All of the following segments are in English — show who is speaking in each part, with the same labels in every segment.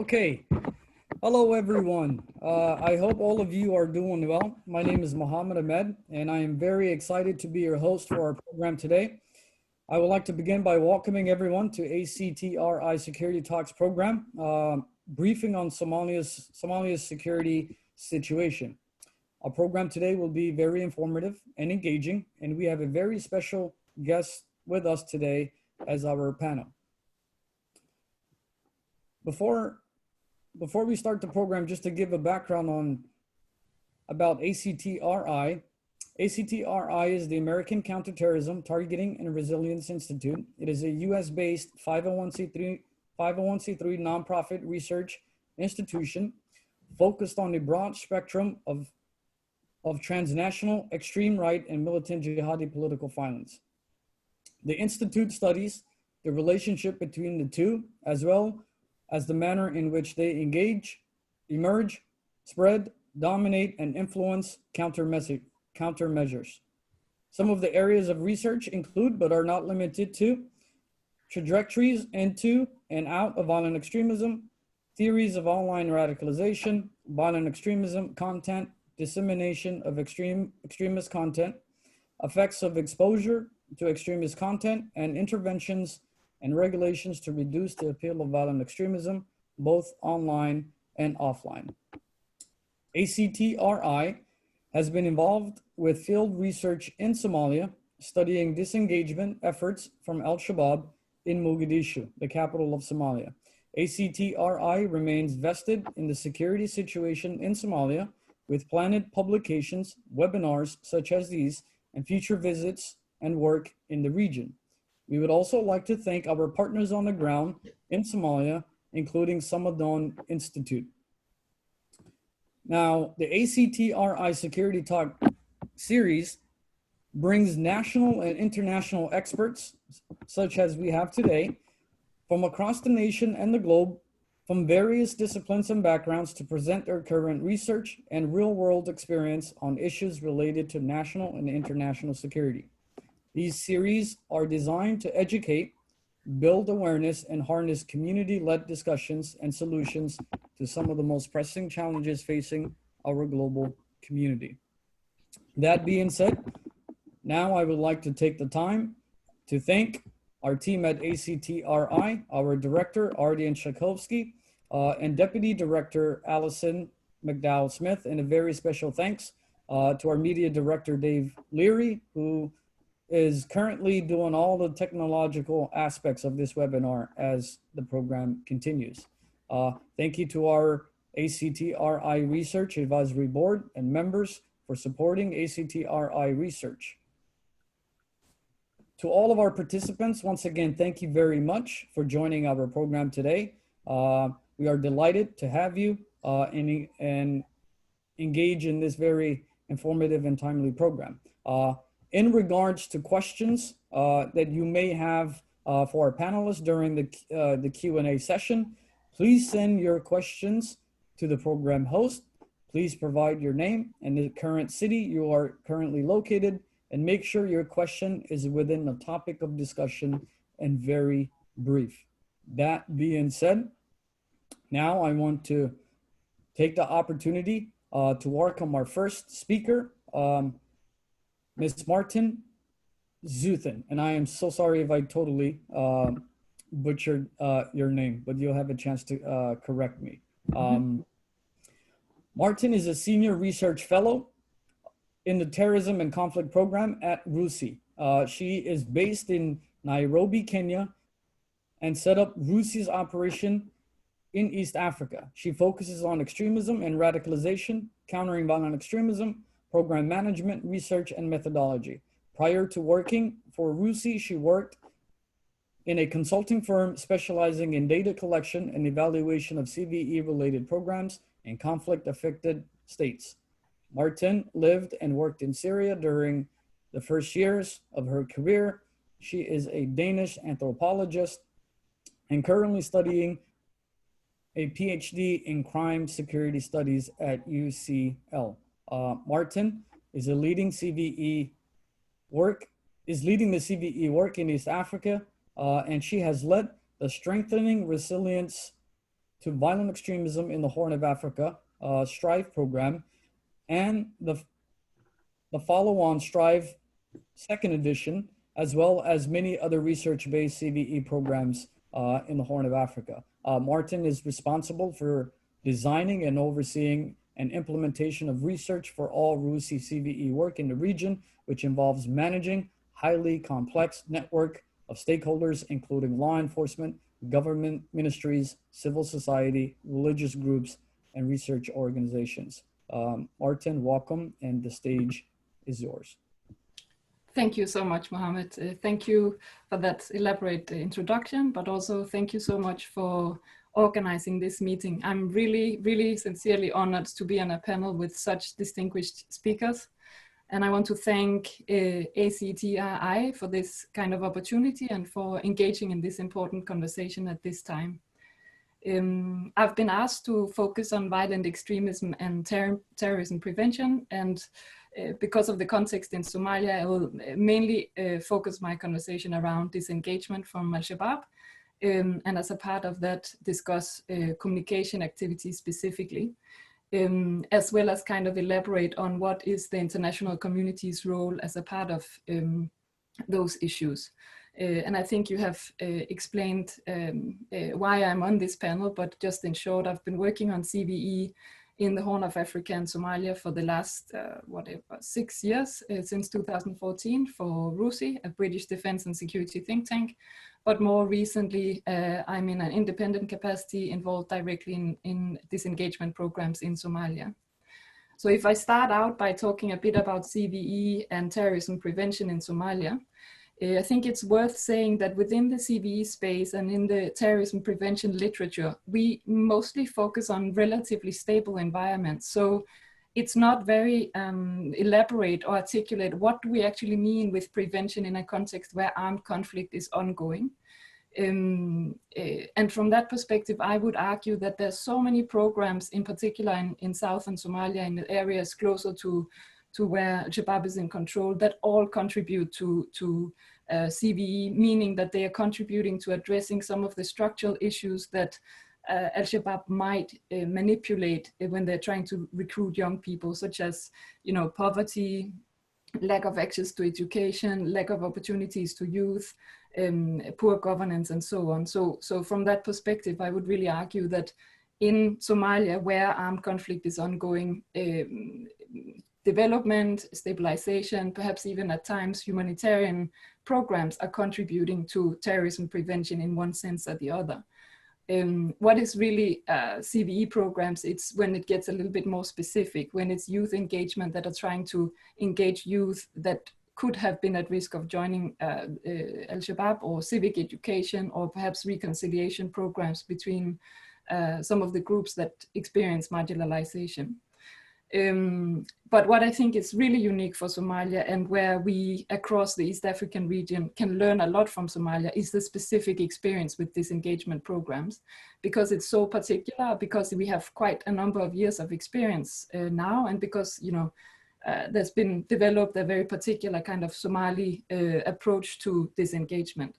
Speaker 1: Okay, hello everyone. I hope all of you are doing well. My name is Mohamed Ahmed, and I am very excited to be your host for our program today. I would like to begin by welcoming everyone to ACTRI Security Talks program, briefing on Somalia's security situation. Our program today will be very informative and engaging, and we have a very special guest with us today as our panel. Before we start the program, just to give a background about ACTRI. ACTRI is the American Counterterrorism Targeting and Resilience Institute. It is a US-based 501c3 nonprofit research institution focused on a broad spectrum of transnational, extreme right, and militant jihadi political violence. The Institute studies the relationship between the two, as well as the manner in which they engage, emerge, spread, dominate, and influence countermeasures. Some of the areas of research include, but are not limited to, trajectories into and out of violent extremism, theories of online radicalization, violent extremism content, dissemination of extremist content, effects of exposure to extremist content, and interventions and regulations to reduce the appeal of violent extremism, both online and offline. ACTRI has been involved with field research in Somalia, studying disengagement efforts from al-Shabaab in Mogadishu, the capital of Somalia. ACTRI remains vested in the security situation in Somalia, with planned publications, webinars such as these, and future visits and work in the region. We would also like to thank our partners on the ground in Somalia, including Samadon Institute. Now, the ACTRI Security Talk series brings national and international experts, such as we have today, from across the nation and the globe, from various disciplines and backgrounds, to present their current research and real-world experience on issues related to national and international security. These series are designed to educate, build awareness, and harness community-led discussions and solutions to some of the most pressing challenges facing our global community. That being said, now I would like to take the time to thank our team at ACTRI, our director, Ardian Shakovsky, and Deputy Director, Allison McDowell-Smith, and a very special thanks to our media director, Dave Leary, who is currently doing all the technological aspects of this webinar as the program continues. Thank you to our ACTRI Research Advisory Board and members for supporting ACTRI research. To all of our participants, once again, thank you very much for joining our program today. We are delighted to have you and engage in this very informative and timely program. In regards to questions that you may have for our panelists during the Q&A session, please send your questions to the program host. Please provide your name and the current city you are currently located, and make sure your question is within the topic of discussion and very brief. That being said, now I want to take the opportunity to welcome our first speaker, Ms. Martine Zeuthen, and I am so sorry if I totally butchered your name, but you'll have a chance to correct me. Martine is a senior research fellow in the Terrorism and Conflict Program at RUSI. She is based in Nairobi, Kenya, and set up RUSI's operation in East Africa. She focuses on extremism and radicalization, countering violent extremism, program management, research, and methodology. Prior to working for RUSI, she worked in a consulting firm specializing in data collection and evaluation of CVE-related programs in conflict-affected states. Martine lived and worked in Syria during the first years of her career. She is a Danish anthropologist and currently studying a PhD in crime security studies at UCL. Martine is leading the CVE work in East Africa, and she has led the Strengthening Resilience to Violent Extremism in the Horn of Africa, STRIVE program, and the follow-on STRIVE second edition, as well as many other research-based CVE programs in the Horn of Africa. Martin is responsible for designing and overseeing an implementation of research for all RUSI CVE work in the region, which involves managing highly complex network of stakeholders, including law enforcement, government ministries, civil society, religious groups, and research organizations. Martin, welcome, and the stage is yours.
Speaker 2: Thank you so much, Mohamed. Thank you for that elaborate introduction, but also thank you so much for organizing this meeting. I'm really, really sincerely honored to be on a panel with such distinguished speakers. And I want to thank ACTRI for this kind of opportunity and for engaging in this important conversation at this time. I've been asked to focus on violent extremism and terrorism prevention, and because of the context in Somalia, I will mainly focus my conversation around disengagement from al-Shabaab, and as a part of that, discuss communication activities specifically, as well as kind of elaborate on what is the international community's role as a part of those issues. And I think you have explained why I'm on this panel, but just in short, I've been working on CVE in the Horn of Africa and Somalia for the last, 6 years, since 2014 for RUSI, a British defense and security think tank. But more recently, I'm in an independent capacity involved directly in disengagement programs in Somalia. So if I start out by talking a bit about CVE and terrorism prevention in Somalia, I think it's worth saying that within the CVE space and in the terrorism prevention literature, we mostly focus on relatively stable environments. So it's not very elaborate or articulate what do we actually mean with prevention in a context where armed conflict is ongoing. And from that perspective, I would argue that there's so many programs, in particular in southern Somalia, in the areas closer to where al-Shabaab is in control, that all contribute to CVE, meaning that they are contributing to addressing some of the structural issues that al-Shabaab might manipulate when they're trying to recruit young people, such as, poverty, lack of access to education, lack of opportunities to youth, poor governance, and so on. So from that perspective, I would really argue that in Somalia, where armed conflict is ongoing, development, stabilization, perhaps even at times humanitarian programs are contributing to terrorism prevention in one sense or the other. What is really CVE programs, it's when it gets a little bit more specific, when it's youth engagement that are trying to engage youth that could have been at risk of joining al-Shabaab, or civic education, or perhaps reconciliation programs between some of the groups that experience marginalization. But what I think is really unique for Somalia, and where we across the East African region can learn a lot from Somalia, is the specific experience with disengagement programs, because it's so particular, because we have quite a number of years of experience now, and because there's been developed a very particular kind of Somali approach to disengagement.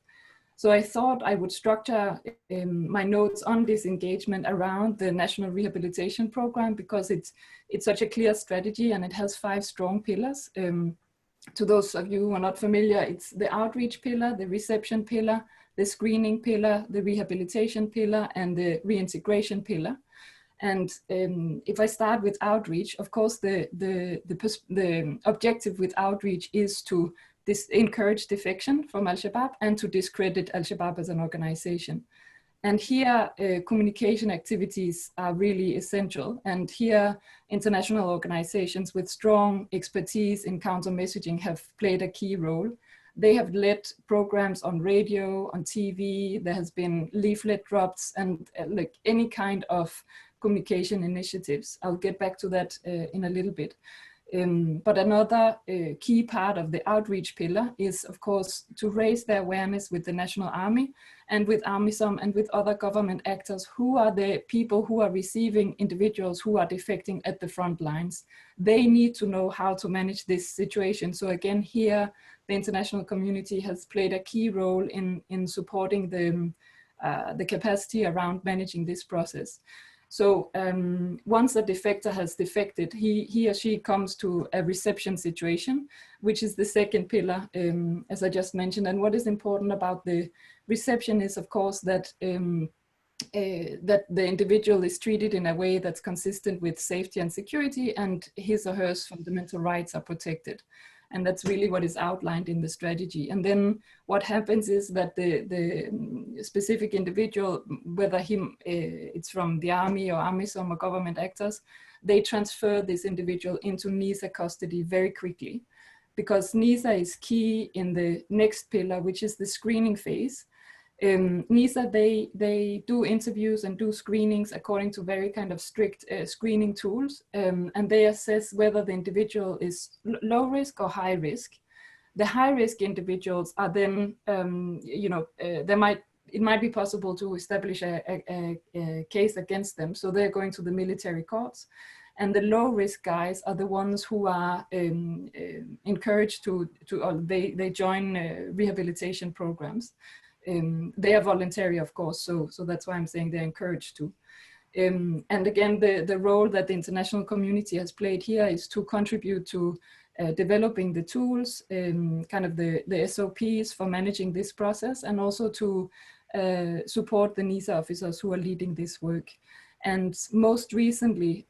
Speaker 2: So I thought I would structure my notes on disengagement around the National Rehabilitation Program, because it's such a clear strategy and it has 5 strong pillars. To those of you who are not familiar, it's the outreach pillar, the reception pillar, the screening pillar, the rehabilitation pillar, and the reintegration pillar. And if I start with outreach, of course, the objective with outreach is to encourage defection from al-Shabaab and to discredit al-Shabaab as an organization. And here, communication activities are really essential. And here, international organizations with strong expertise in counter messaging have played a key role. They have led programs on radio, on TV. There has been leaflet drops and like any kind of communication initiatives. I'll get back to that in a little bit. But another key part of the outreach pillar is, of course, to raise the awareness with the National Army and with AMISOM and with other government actors who are the people who are receiving individuals who are defecting at the front lines. They need to know how to manage this situation. So again, here, the international community has played a key role in supporting the the capacity around managing this process. So once a defector has defected, he or she comes to a reception situation, which is the second pillar, as I just mentioned. And what is important about the reception is, of course, that that the individual is treated in a way that's consistent with safety and security, and his or her fundamental rights are protected. And that's really what is outlined in the strategy. And then what happens is that the specific individual, whether it's from the army or AMISOM or government actors, they transfer this individual into NISA custody very quickly, because NISA is key in the next pillar, which is the screening phase. NISA, they do interviews and do screenings according to very kind of strict screening tools, and they assess whether the individual is low risk or high risk. The high risk individuals are then, it might be possible to establish a case against them, so they're going to the military courts. And the low risk guys are the ones who are encouraged they join rehabilitation programs. They are voluntary, of course, so that's why I'm saying they're encouraged to. And again, the role that the international community has played here is to contribute to developing the tools, kind of the SOPs for managing this process, and also to support the NISA officers who are leading this work. And most recently,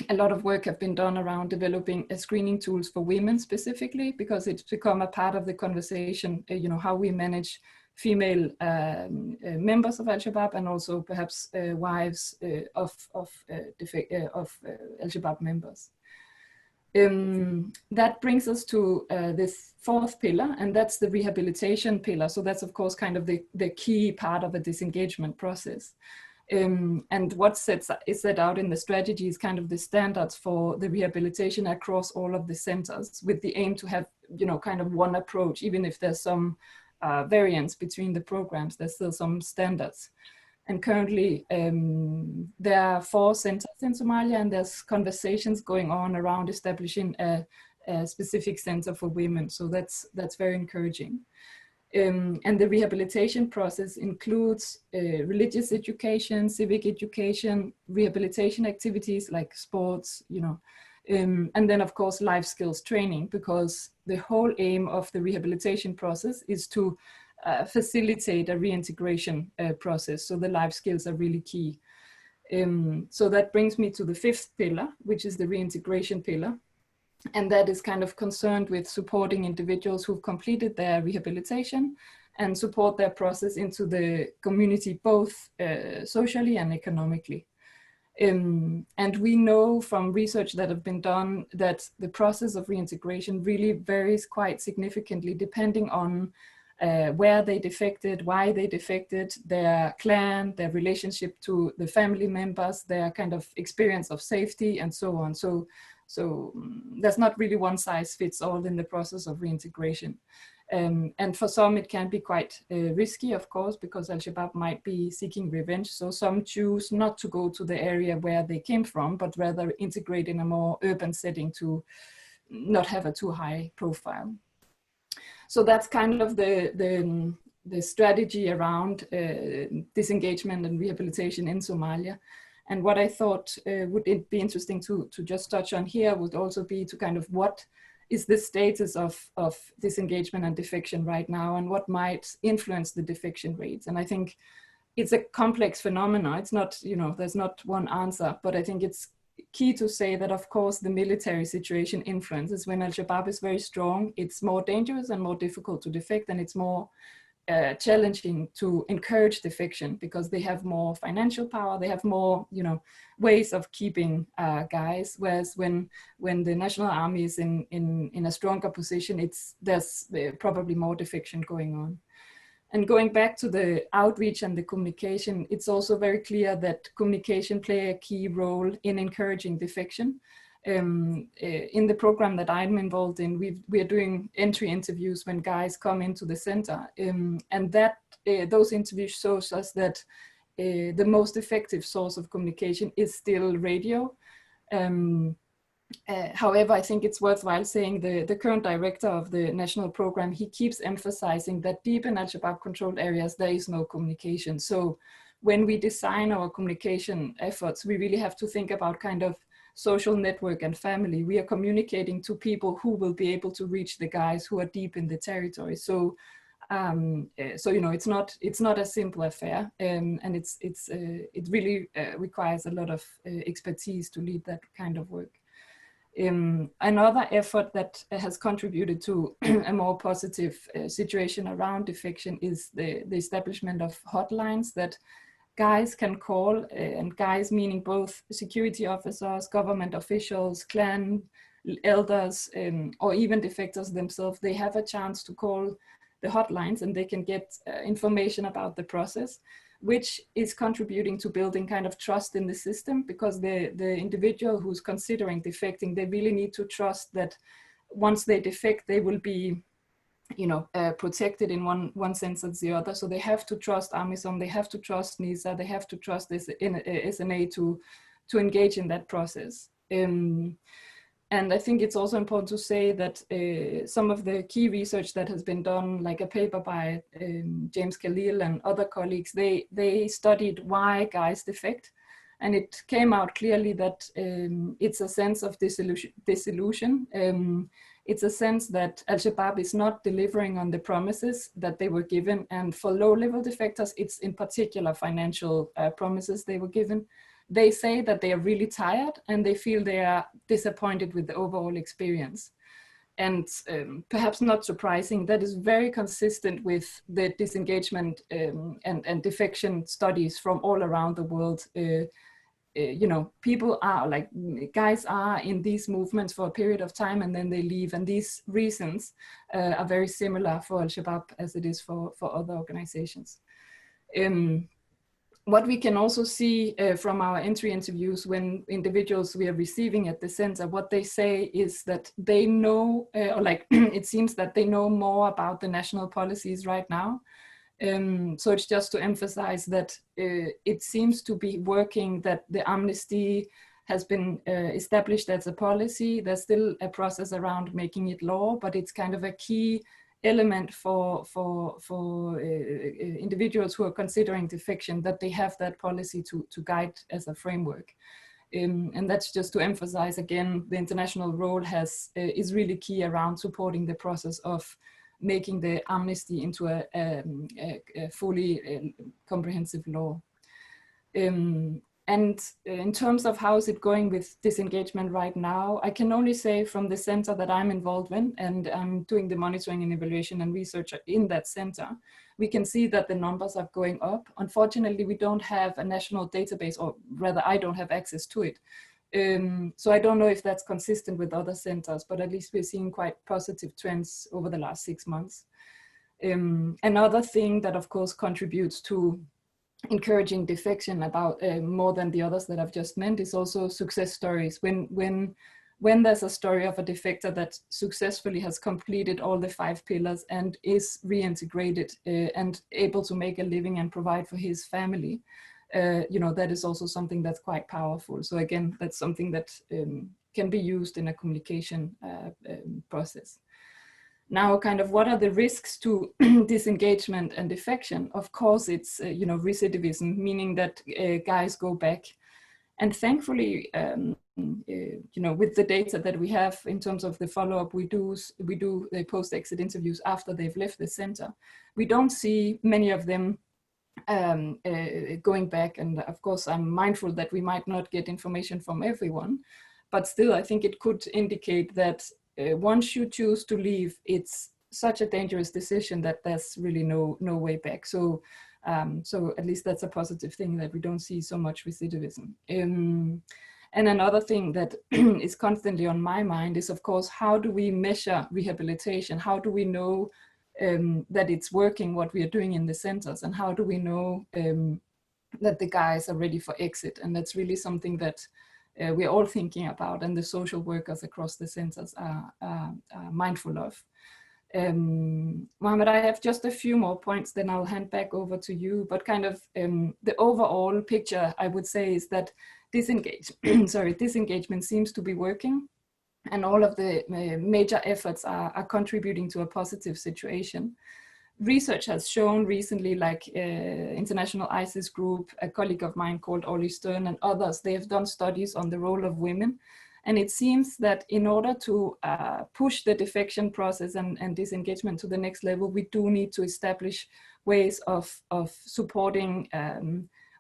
Speaker 2: a lot of work have been done around developing screening tools for women specifically, because it's become a part of the conversation, how we manage female members of al-Shabaab, and also perhaps wives of al-Shabaab members. That brings us to this fourth pillar, and that's the rehabilitation pillar. So that's, of course, kind of the key part of a disengagement process. And what is set out in the strategy is kind of the standards for the rehabilitation across all of the centers, with the aim to have, kind of one approach. Even if there's some variance between the programs, there's still some standards. And currently there are 4 centers in Somalia, and there's conversations going on around establishing a specific center for women. So that's very encouraging. And the rehabilitation process includes religious education, civic education, rehabilitation activities like sports, and then, of course, life skills training, because the whole aim of the rehabilitation process is to facilitate a reintegration process. So the life skills are really key. So that brings me to the 5th pillar, which is the reintegration pillar. And that is kind of concerned with supporting individuals who've completed their rehabilitation and support their process into the community, both socially and economically. And we know from research that have been done that the process of reintegration really varies quite significantly depending on where they defected, why they defected, their clan, their relationship to the family members, their kind of experience of safety, and so on. So there's not really one size fits all in the process of reintegration. And for some, it can be quite risky, of course, because al-Shabaab might be seeking revenge. So some choose not to go to the area where they came from, but rather integrate in a more urban setting to not have a too high profile. So that's kind of the strategy around disengagement and rehabilitation in Somalia. And what I thought would it be interesting to just touch on here would also be to kind of what is the status of disengagement and defection right now, and what might influence the defection rates. And I think it's a complex phenomenon. It's not, there's not one answer, but I think it's key to say that, of course, the military situation influences. When al-Shabaab is very strong, it's more dangerous and more difficult to defect, and it's more challenging to encourage defection because they have more financial power, they have more, ways of keeping guys. Whereas when the national army is in a stronger position, there's probably more defection going on. And going back to the outreach and the communication, it's also very clear that communication play a key role in encouraging defection. In the program that I'm involved in, we are doing entry interviews when guys come into the center, and that those interviews shows us that the most effective source of communication is still radio. However, I think it's worthwhile saying the current director of the national program, he keeps emphasizing that deep in al-Shabaab controlled areas, there is no communication. So when we design our communication efforts, we really have to think about kind of social network and family. We are communicating to people who will be able to reach the guys who are deep in the territory. So you know, it's not a simple affair, and it really requires a lot of expertise to lead that kind of work. Another effort that has contributed to a more positive situation around defection is the establishment of hotlines that guys can call, and guys meaning both security officers, government officials, clan elders, or even defectors themselves. They have a chance to call the hotlines and they can get information about the process, which is contributing to building kind of trust in the system, because the individual who's considering defecting, they really need to trust that once they defect, they will be, you know, protected in one sense or the other. So they have to trust AMISOM, they have to trust NISA, they have to trust this SNA to engage in that process. And I think it's also important to say that some of the key research that has been done, like a paper by James Khalil and other colleagues, they studied why guys defect. And it came out clearly that it's a sense of disillusion. It's a sense that al-Shabaab is not delivering on the promises that they were given. And for low-level defectors, it's in particular financial promises they were given. They say that they are really tired and they feel they are disappointed with the overall experience. And perhaps not surprising, that is very consistent with the disengagement and defection studies from all around the world. You know, people are like, guys are in these movements for a period of time and then they leave. And these reasons are very similar for al-Shabaab as it is for other organizations. What we can also see from our entry interviews when individuals we are receiving at the center, what they say is that they know, or like it seems that they know more about the national policies right now. So it's just to emphasize that it seems to be working, that the amnesty has been established as a policy. There's still a process around making it law, but it's kind of a key element for individuals who are considering defection, that they have that policy to guide as a framework. And that's just to emphasize again, the international role is really key around supporting the process of making the amnesty into a fully comprehensive law. And in terms of how is it going with disengagement right now, I can only say from the center that I'm involved in, and I'm doing the monitoring and evaluation and research in that center, we can see that the numbers are going up. Unfortunately, we don't have a national database, or rather I don't have access to it. So I don't know if that's consistent with other centers, but at least we're seeing quite positive trends over the last 6 months. Another thing that of course contributes to encouraging defection about more than the others that I've just meant is also success stories. When there's a story of a defector that successfully has completed all the 5 pillars and is reintegrated and able to make a living and provide for his family, you know, that is also something that's quite powerful. So again, that's something that can be used in a communication process. Now, kind of what are the risks to disengagement and defection? Of course, it's, you know, recidivism, meaning that guys go back. And thankfully, you know, with the data that we have in terms of the follow-up, we do the post-exit interviews after they've left the center. We don't see many of them going back. And of course, I'm mindful that we might not get information from everyone, but still, I think it could indicate that once you choose to leave, it's such a dangerous decision that there's really no way back. So, so at least that's a positive thing, that we don't see so much recidivism. And another thing that is constantly on my mind is, of course, how do we measure rehabilitation? How do we know that it's working, what we are doing in the centers? And how do we know that the guys are ready for exit? And that's really something that we're all thinking about, and the social workers across the centers are mindful of. Mohamed, I have just a few more points, then I'll hand back over to you. But kind of the overall picture, I would say, is that disengagement seems to be working. and all of the major efforts are contributing to a positive situation. Research has shown recently, like International ISIS Group, a colleague of mine called Ollie Stern and others, they have done studies on the role of women. And it seems that in order to push the defection process and disengagement to the next level, we do need to establish ways of supporting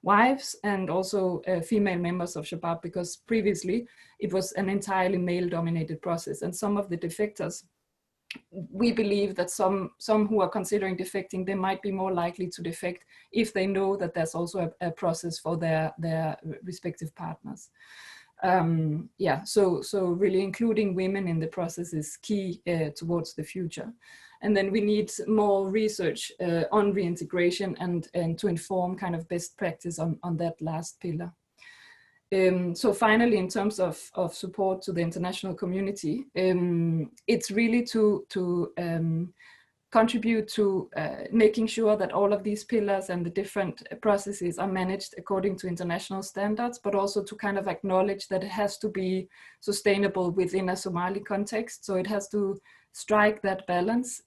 Speaker 2: wives and also female members of Shabaab, because previously it was an entirely male-dominated process. And some of the defectors, we believe that some who are considering defecting, they might be more likely to defect if they know that there's also a process for their respective partners. Yeah, so really including women in the process is key towards the future. And then we need more research on reintegration and to inform kind of best practice on that last pillar. So finally, in terms of support to the international community, it's really to contribute to making sure that all of these pillars and the different processes are managed according to international standards, but also to kind of acknowledge that it has to be sustainable within a Somali context. So it has to strike that balance.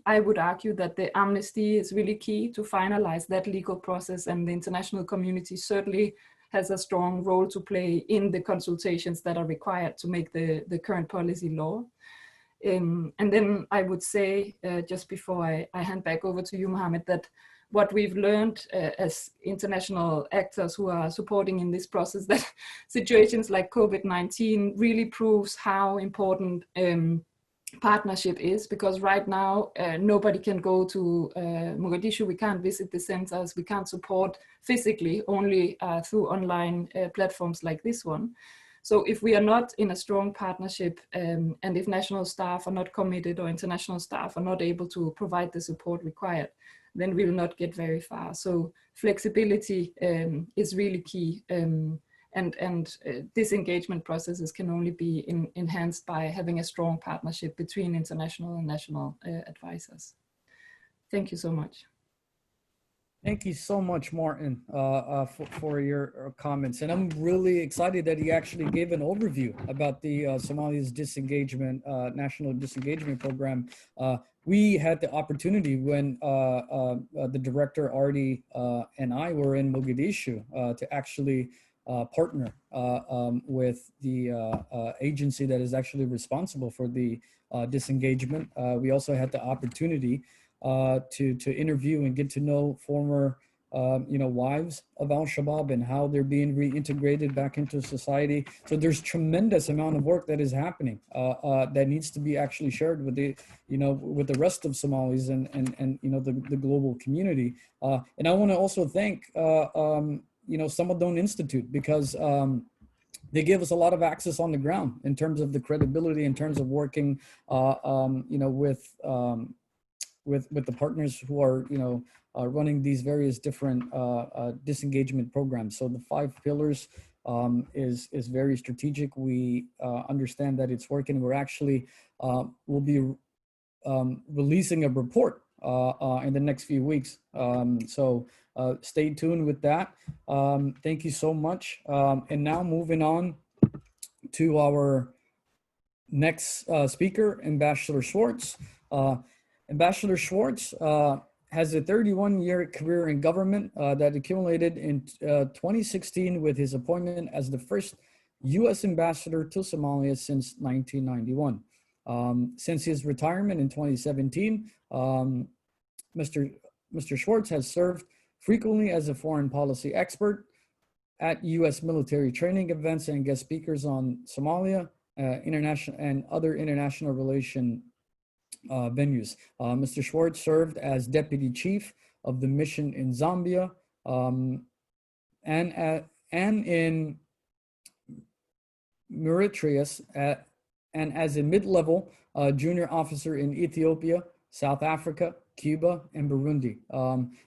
Speaker 2: I would argue that the amnesty is really key to finalize that legal process, and the international community certainly has a strong role to play in the consultations that are required to make the current policy law. And then I would say, just before I hand back over to you, Mohamed, that what we've learned as international actors who are supporting in this process, that situations like COVID-19 really proves how important partnership is, because right now nobody can go to Mogadishu, we can't visit the centers, we can't support physically, only through online platforms like this one. So if we are not in a strong partnership and if national staff are not committed or international staff are not able to provide the support required, then we will not get very far. So flexibility is really key. And disengagement processes can only be enhanced by having a strong partnership between international and national advisors. Thank you so much.
Speaker 1: Thank you so much, Martin, for your comments. And I'm really excited that he actually gave an overview about the Somalia's disengagement, national disengagement program. We had the opportunity when the director, Artie, and I were in Mogadishu to actually partner with the agency that is actually responsible for the disengagement. We also had the opportunity to interview and get to know former wives of al-Shabaab and how they're being reintegrated back into society. So there's tremendous amount of work that is happening that needs to be actually shared with the with the rest of Somalis and the global community. And I want to also thank Samadon Institute, because they give us a lot of access on the ground in terms of the credibility, in terms of working with the partners who are running these various different disengagement programs. So the 5 pillars is very strategic. We understand that it's working. We're actually will be releasing a report in the next few weeks. So stay tuned with that. Thank you so much. And now moving on to our next speaker, Ambassador Schwartz. Ambassador Schwartz has a 31-year career in government that accumulated in 2016 with his appointment as the first U.S. ambassador to Somalia since 1991. Since his retirement in 2017, Mr. Schwartz has served frequently as a foreign policy expert at U.S. military training events and guest speakers on Somalia, international and other international relation venues. Mr. Schwartz served as deputy chief of the mission in Zambia and in Mauritius, and as a mid-level junior officer in Ethiopia, South Africa, Cuba, and Burundi.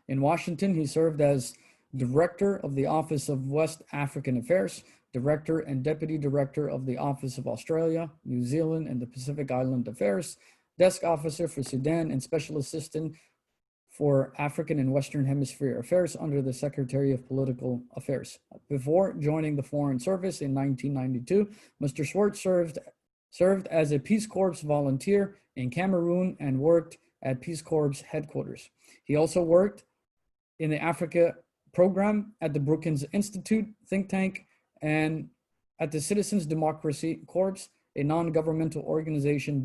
Speaker 1: In Washington, he served as director of the Office of West African Affairs, director and deputy director of the Office of Australia, New Zealand, and the Pacific Island Affairs, desk officer for Sudan, and special assistant for African and Western Hemisphere Affairs under the Secretary of Political Affairs. Before joining the Foreign Service in 1992, Mr. Schwartz served served as a Peace Corps volunteer in Cameroon and worked at Peace Corps headquarters. He also worked in the Africa program at the Brookings Institute think tank and at the Citizens Democracy Corps, a non-governmental organization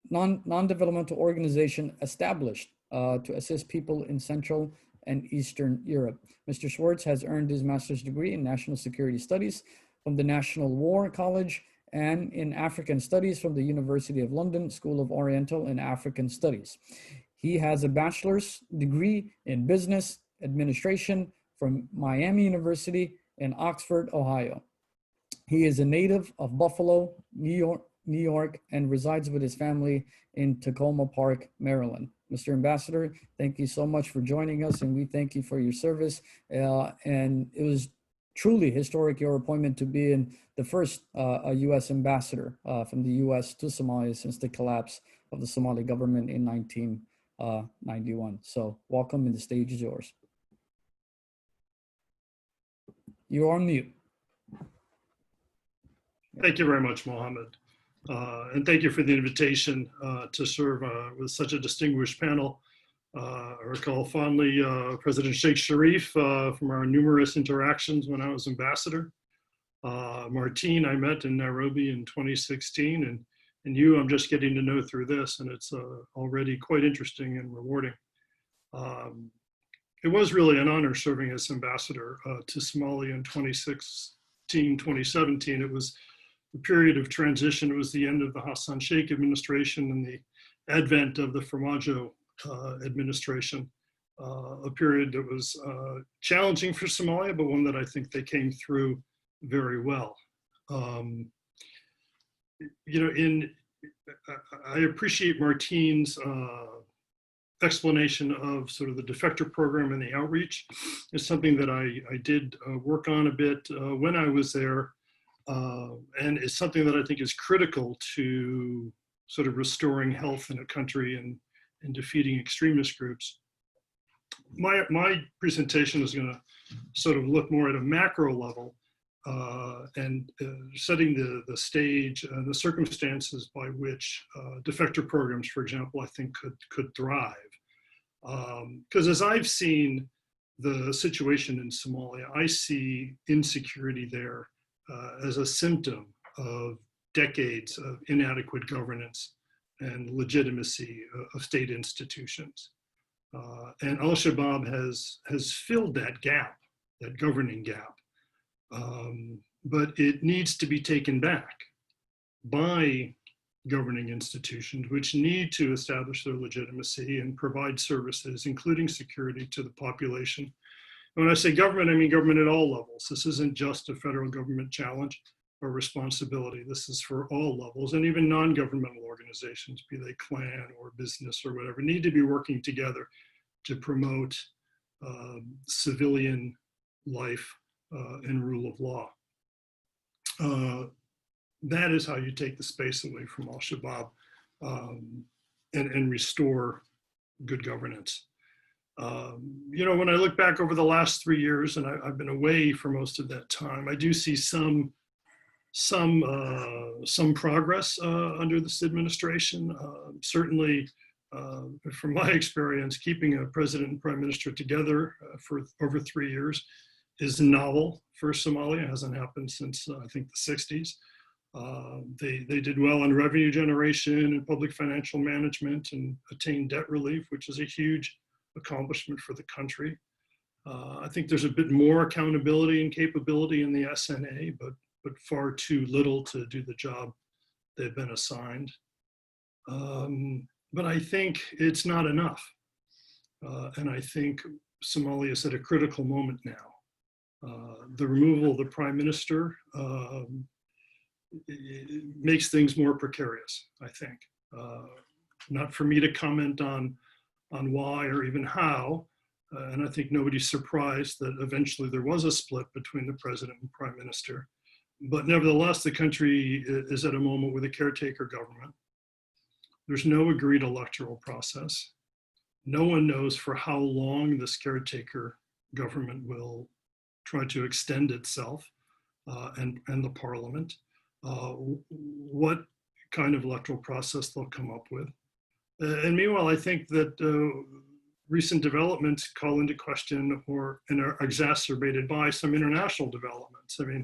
Speaker 1: non-developmental organization established to assist people in Central and Eastern Europe. Mr. Schwartz has earned his master's degree in National Security Studies from the National War College and in African Studies from the University of London School of Oriental and African Studies. He has a bachelor's degree in business administration from Miami University in Oxford, Ohio. He is a native of Buffalo, New York, and resides with his family in Tacoma Park, Maryland. Mr. Ambassador, thank you so much for joining us, and we thank you for your service. And it was truly historic, your appointment to be in the first U.S. ambassador from the U.S. to Somalia since the collapse of the Somali government in 1991. So welcome, and the stage is yours. You're on mute.
Speaker 3: Thank you very much, Mohamed. And thank you for the invitation to serve with such a distinguished panel. I recall fondly President Sheikh Sharif from our numerous interactions when I was ambassador. Martine, I met in Nairobi in 2016, and you I'm just getting to know through this, and it's already quite interesting and rewarding. It was really an honor serving as ambassador to Somalia in 2016, 2017. It was a period of transition. It was the end of the Hassan Sheikh administration and the advent of the Farmajo administration, a period that was challenging for Somalia, but one that I think they came through very well. I appreciate Martine's explanation of sort of the defector program and the outreach. It's something that I did work on a bit when I was there. And it's something that I think is critical to sort of restoring health in a country and defeating extremist groups. My presentation is going to sort of look more at a macro level and setting the stage and the circumstances by which defector programs, for example, I think could thrive. Because as I've seen the situation in Somalia, I see insecurity there as a symptom of decades of inadequate governance and legitimacy of state institutions. And al-Shabaab has filled that gap, that governing gap. But it needs to be taken back by governing institutions, which need to establish their legitimacy and provide services, including security, to the population. When I say government, I mean government at all levels. This isn't just a federal government challenge or responsibility. This is for all levels, and even non-governmental organizations, be they clan or business or whatever, need to be working together to promote civilian life and rule of law. That is how you take the space away from al-Shabaab and restore good governance. When I look back over the last 3 years, and I've been away for most of that time, I do see some progress under this administration. Certainly, from my experience, keeping a president and prime minister together for over 3 years is novel for Somalia. It hasn't happened since I think the 60s. They did well on revenue generation and public financial management and attained debt relief, which is a huge accomplishment for the country. I think there's a bit more accountability and capability in the SNA, but far too little to do the job they've been assigned. But I think it's not enough. And I think Somalia is at a critical moment now. The removal of the prime minister makes things more precarious, I think. Not for me to comment on why or even how, and I think nobody's surprised that eventually there was a split between the president and prime minister. But nevertheless, the country is at a moment with a caretaker government. There's no agreed electoral process. No one knows for how long this caretaker government will try to extend itself and the parliament. what kind of electoral process they'll come up with. And meanwhile, I think that recent developments call into question and are exacerbated by some international developments. I mean,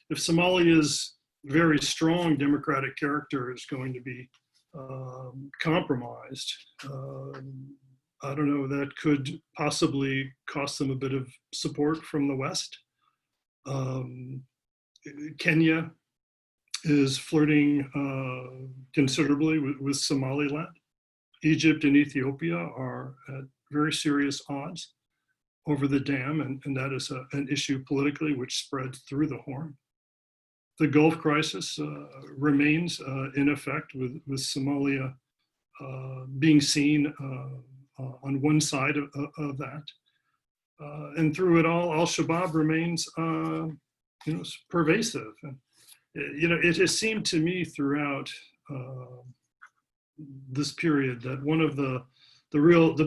Speaker 3: if Somalia's very strong democratic character is going to be compromised, I don't know, that could possibly cost them a bit of support from the West. Kenya is flirting considerably with Somaliland. Egypt and Ethiopia are at very serious odds over the dam, and that is an issue politically which spreads through the Horn. The Gulf crisis remains in effect with Somalia being seen on one side of that. And through it all, al-Shabaab remains pervasive. And, it has seemed to me throughout this period that one of the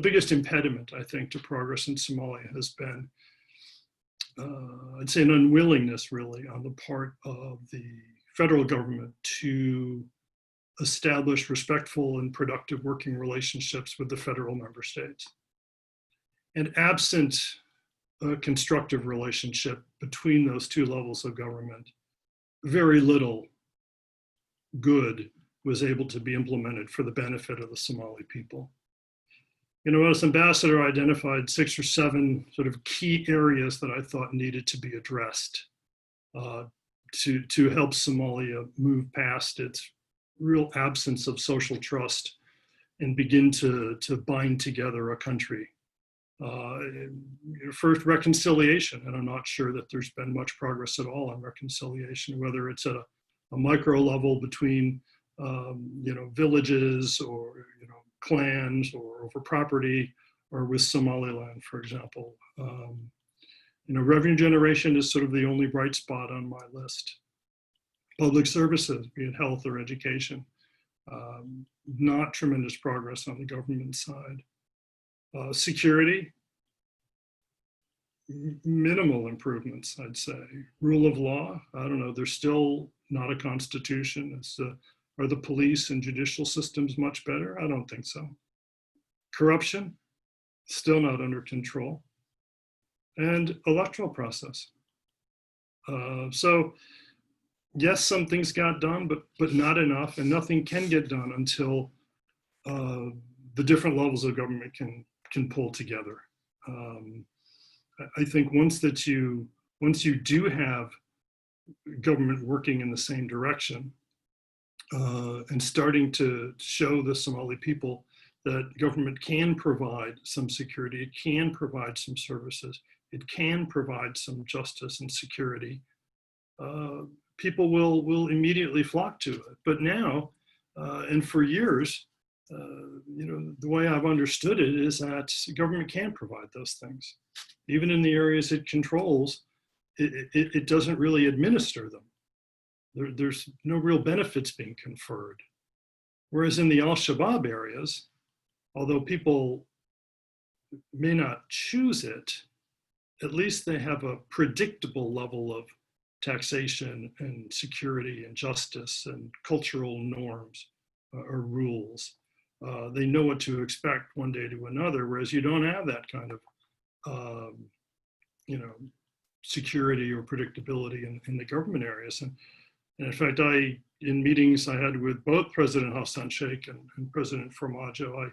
Speaker 3: biggest impediment, I think, to progress in Somalia has been, I'd say, an unwillingness really on the part of the federal government to establish respectful and productive working relationships with the federal member states. And absent a constructive relationship between those two levels of government, very little good was able to be implemented for the benefit of the Somali people. As ambassador, I identified 6 or 7 sort of key areas that I thought needed to be addressed to help Somalia move past its real absence of social trust and begin to bind together a country. First, reconciliation, and I'm not sure that there's been much progress at all on reconciliation, whether it's at a micro level between villages or clans or over property, or with Somaliland, for example. Revenue generation is sort of the only bright spot on my list. Public services, be it health or education, not tremendous progress on the government side. Security, minimal improvements, I'd say. Rule of law, I don't know, there's still not a constitution. Are the police and judicial systems much better? I don't think so. Corruption, still not under control. And electoral process. So yes, some things got done, but not enough, and nothing can get done until the different levels of government can pull together. I think once you do have government working in the same direction and starting to show the Somali people that government can provide some security, it can provide some services, it can provide some justice and security, people will immediately flock to it. But now, and for years, the way I've understood it is that government can provide those things. Even in the areas it controls, it doesn't really administer them. There's no real benefits being conferred. Whereas in the al-Shabaab areas, although people may not choose it, at least they have a predictable level of taxation and security and justice and cultural norms or rules. They know what to expect one day to another, whereas you don't have that kind of security or predictability in the government areas. And in fact, in meetings I had with both President Hassan Sheikh and President Farmajo, I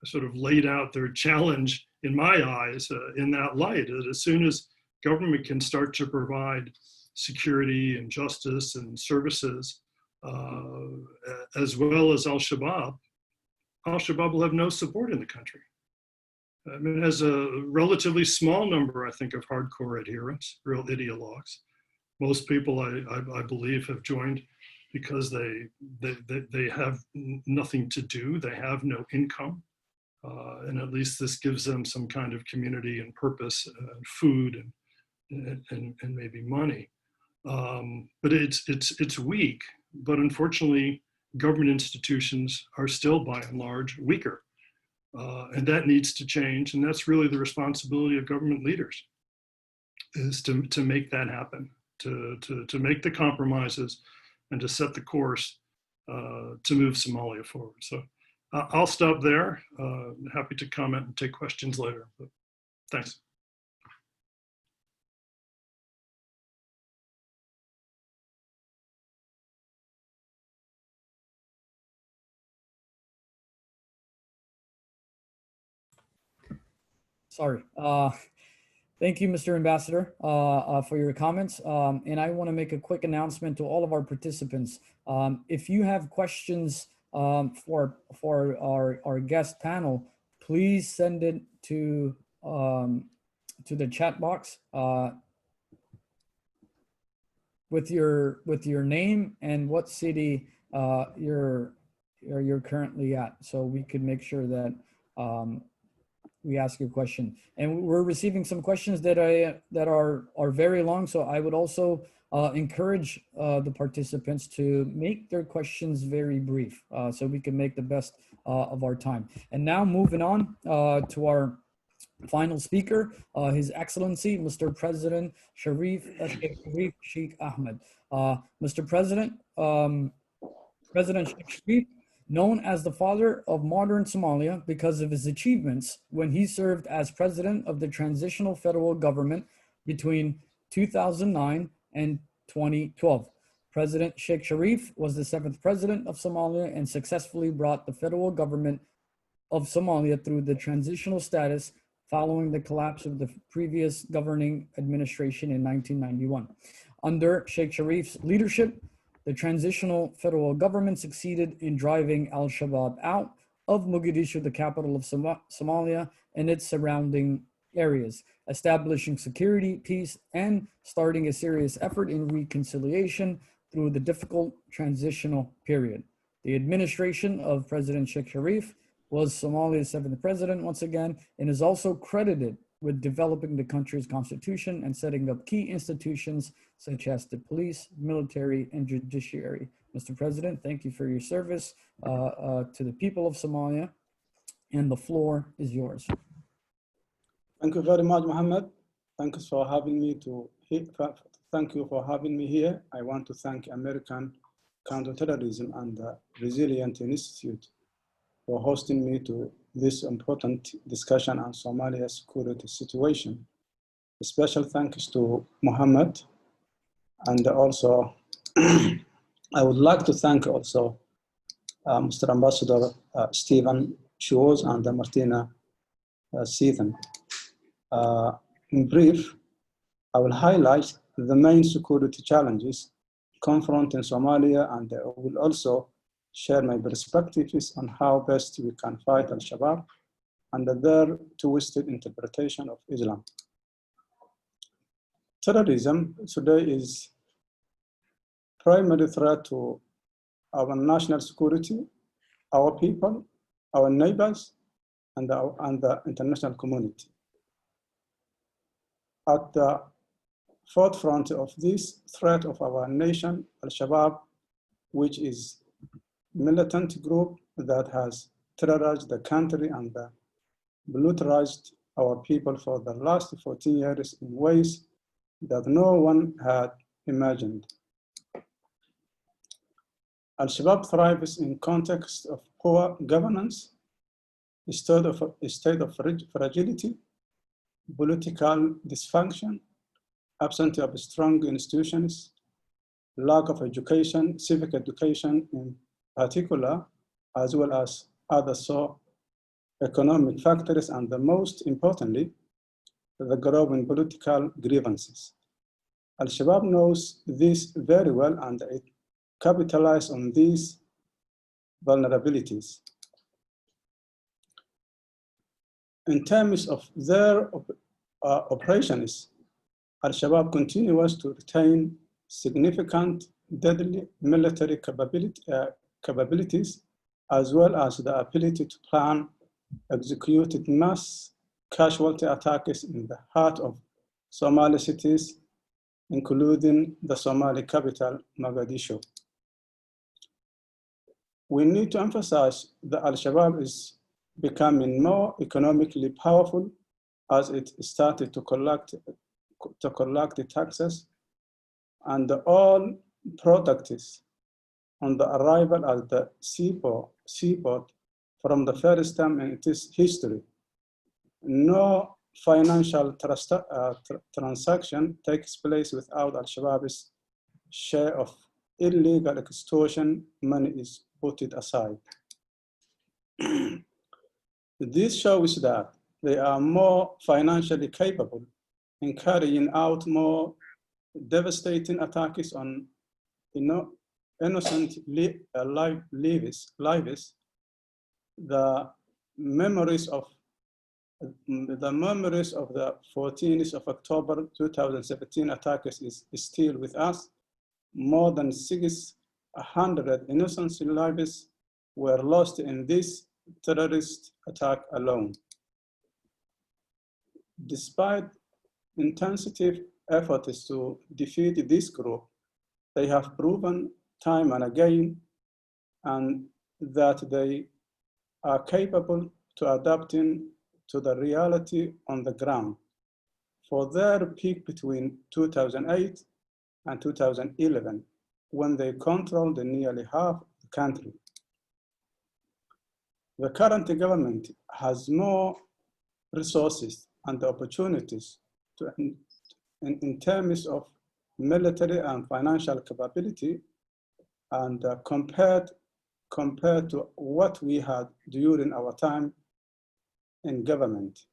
Speaker 3: sort of laid out their challenge in my eyes in that light, that as soon as government can start to provide security and justice and services, as well as al-Shabaab will have no support in the country. I mean, it has a relatively small number, I think, of hardcore adherents, real ideologues. Most people, I believe, have joined because they have nothing to do, they have no income, and at least this gives them some kind of community and purpose, food and maybe money. But it's weak. But unfortunately, government institutions are still, by and large, weaker. And that needs to change. And that's really the responsibility of government leaders, is to make that happen, to make the compromises and to set the course to move Somalia forward. So I'll stop there. Happy to comment and take questions later, but thanks.
Speaker 1: Sorry. Thank you, Mr. Ambassador, for your comments. And I want to make a quick announcement to all of our participants. If you have questions for our guest panel, please send it to the chat box with your name and what city you're currently at, so we could make sure that we ask your question. And we're receiving some questions that are very long, so I would also encourage the participants to make their questions very brief, so we can make the best of our time. And now moving on to our final speaker, His Excellency, Mr. President Sharif Sheikh Ahmed. Mr. President, President Sheikh Sharif, known as the father of modern Somalia because of his achievements when he served as president of the Transitional Federal Government between 2009 and 2012. President Sheikh Sharif was the 7th president of Somalia and successfully brought the federal government of Somalia through the transitional status following the collapse of the previous governing administration in 1991. Under Sheikh Sharif's leadership, the transitional federal government succeeded in driving al-Shabaab out of Mogadishu, the capital of Somalia, and its surrounding areas, establishing security, peace, and starting a serious effort in reconciliation through the difficult transitional period. The administration of President Sheikh Sharif was Somalia's 7th president once again, and is also credited with developing the country's constitution and setting up key institutions such as the police, military, and judiciary. Mr. President, thank you for your service to the people of Somalia, and the floor is yours.
Speaker 4: Thank you very much, Mohammed. Thank you for having me thank you for having me here. I want to thank American Counterterrorism and the Resilient Institute for hosting me to this important discussion on Somalia's security situation. A special thanks to Mohammed, and also I would like to thank also Mr. Ambassador Stephen Schwartz and Martine Zeuthen. In brief, I will highlight the main security challenges confronting Somalia, and I will also share my perspectives on how best we can fight al-Shabaab and their twisted interpretation of Islam. Terrorism today is primary threat to our national security, our people, our neighbors, and the international community. At the forefront of this threat of our nation, al-Shabaab, which is militant group that has terrorized the country and brutalized our people for the last 14 years in ways that no one had imagined. Al-Shabaab thrives in context of poor governance, a state of fragility, political dysfunction, absence of strong institutions, lack of education, civic education in particular, as well as other economic factors, and the most importantly, the growing political grievances. Al-Shabaab knows this very well, and it capitalizes on these vulnerabilities. In terms of their operations, Al-Shabaab continues to retain significant deadly military capabilities, as well as the ability to plan executed mass casualty attacks in the heart of Somali cities, including the Somali capital, Mogadishu. We need to emphasize that Al-Shabaab is becoming more economically powerful as it started to collect the taxes, and all products on the arrival at the seaport from the first time in its history. No financial transaction takes place without al-Shabaab's share of illegal extortion money is put aside. This shows that they are more financially capable in carrying out more devastating attacks on innocent lives. The memories of the 14th of October 2017 attacks is still with us. More than 600 innocent lives were lost in this terrorist attack alone. Despite intensive efforts to defeat this group, they have proven time and again and that they are capable to adapting to the reality on the ground. For their peak between 2008 and 2011, when they controlled nearly half the country. The current government has more resources and opportunities in terms of military and financial capability, and compared to what we had during our time in government,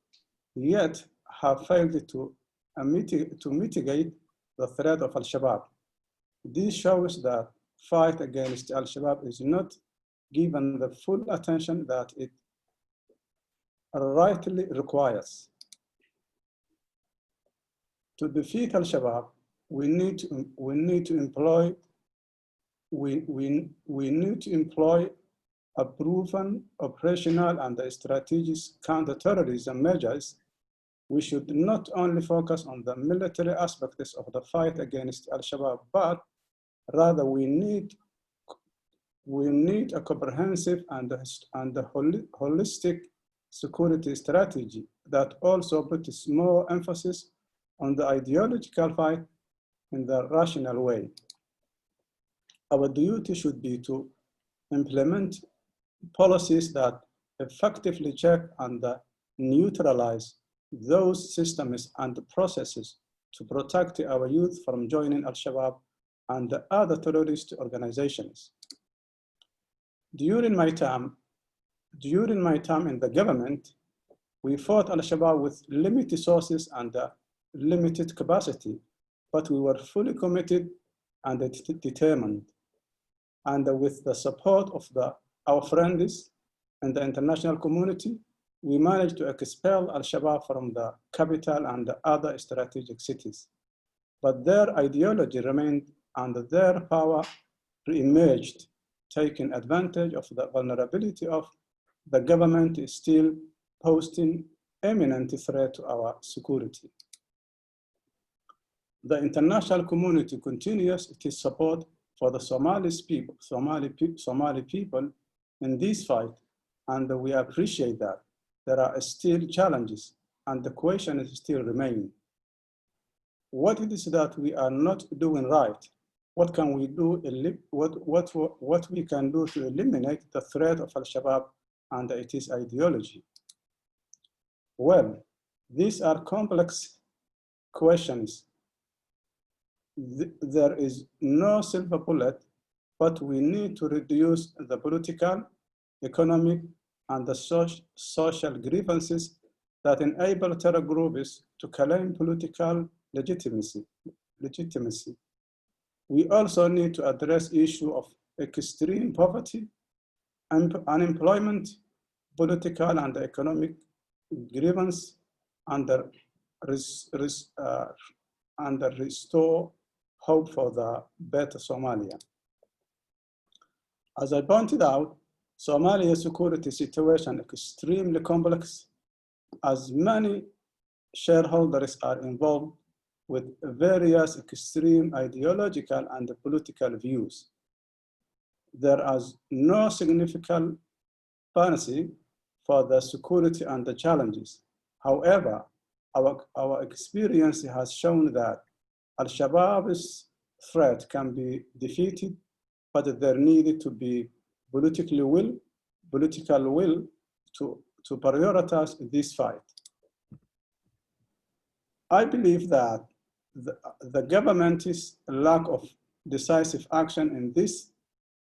Speaker 4: yet have failed to mitigate the threat of al-Shabaab. This shows that fight against al-Shabaab is not given the full attention that it rightly requires. To defeat al-Shabaab, we need to employ a proven operational and strategic counterterrorism measures. We should not only focus on the military aspects of the fight against al-Shabaab, but rather we need a comprehensive and holistic security strategy that also puts more emphasis on the ideological fight in the rational way. Our duty should be to implement policies that effectively check and neutralize those systems and processes to protect our youth from joining al-Shabaab and other terrorist organizations. During my time in the government, we fought al-Shabaab with limited resources and limited capacity, but we were fully committed and determined. And with the support of our friends and the international community, we managed to expel al-Shabaab from the capital and other strategic cities. But their ideology remained and their power re-emerged, taking advantage of the vulnerability of the government is still posing imminent threat to our security. The international community continues its support for the Somali people in this fight, and we appreciate that. There are still challenges, and the questions still remain. What it is that we are not doing right? What can we do? What we can do to eliminate the threat of al-Shabaab and its ideology? Well, these are complex questions. There is no silver bullet, but we need to reduce the political, economic, and the social grievances that enable terror groups to claim political legitimacy. We also need to address the issue of extreme poverty, unemployment, political and economic grievance, and restore hope for the better Somalia. As I pointed out, Somalia's security situation is extremely complex, as many shareholders are involved with various extreme ideological and political views. There is no significant panacea for the security and the challenges. However, our experience has shown that al-Shabaab's threat can be defeated but there needed to be political will to prioritize this fight. I believe that the government's lack of decisive action in this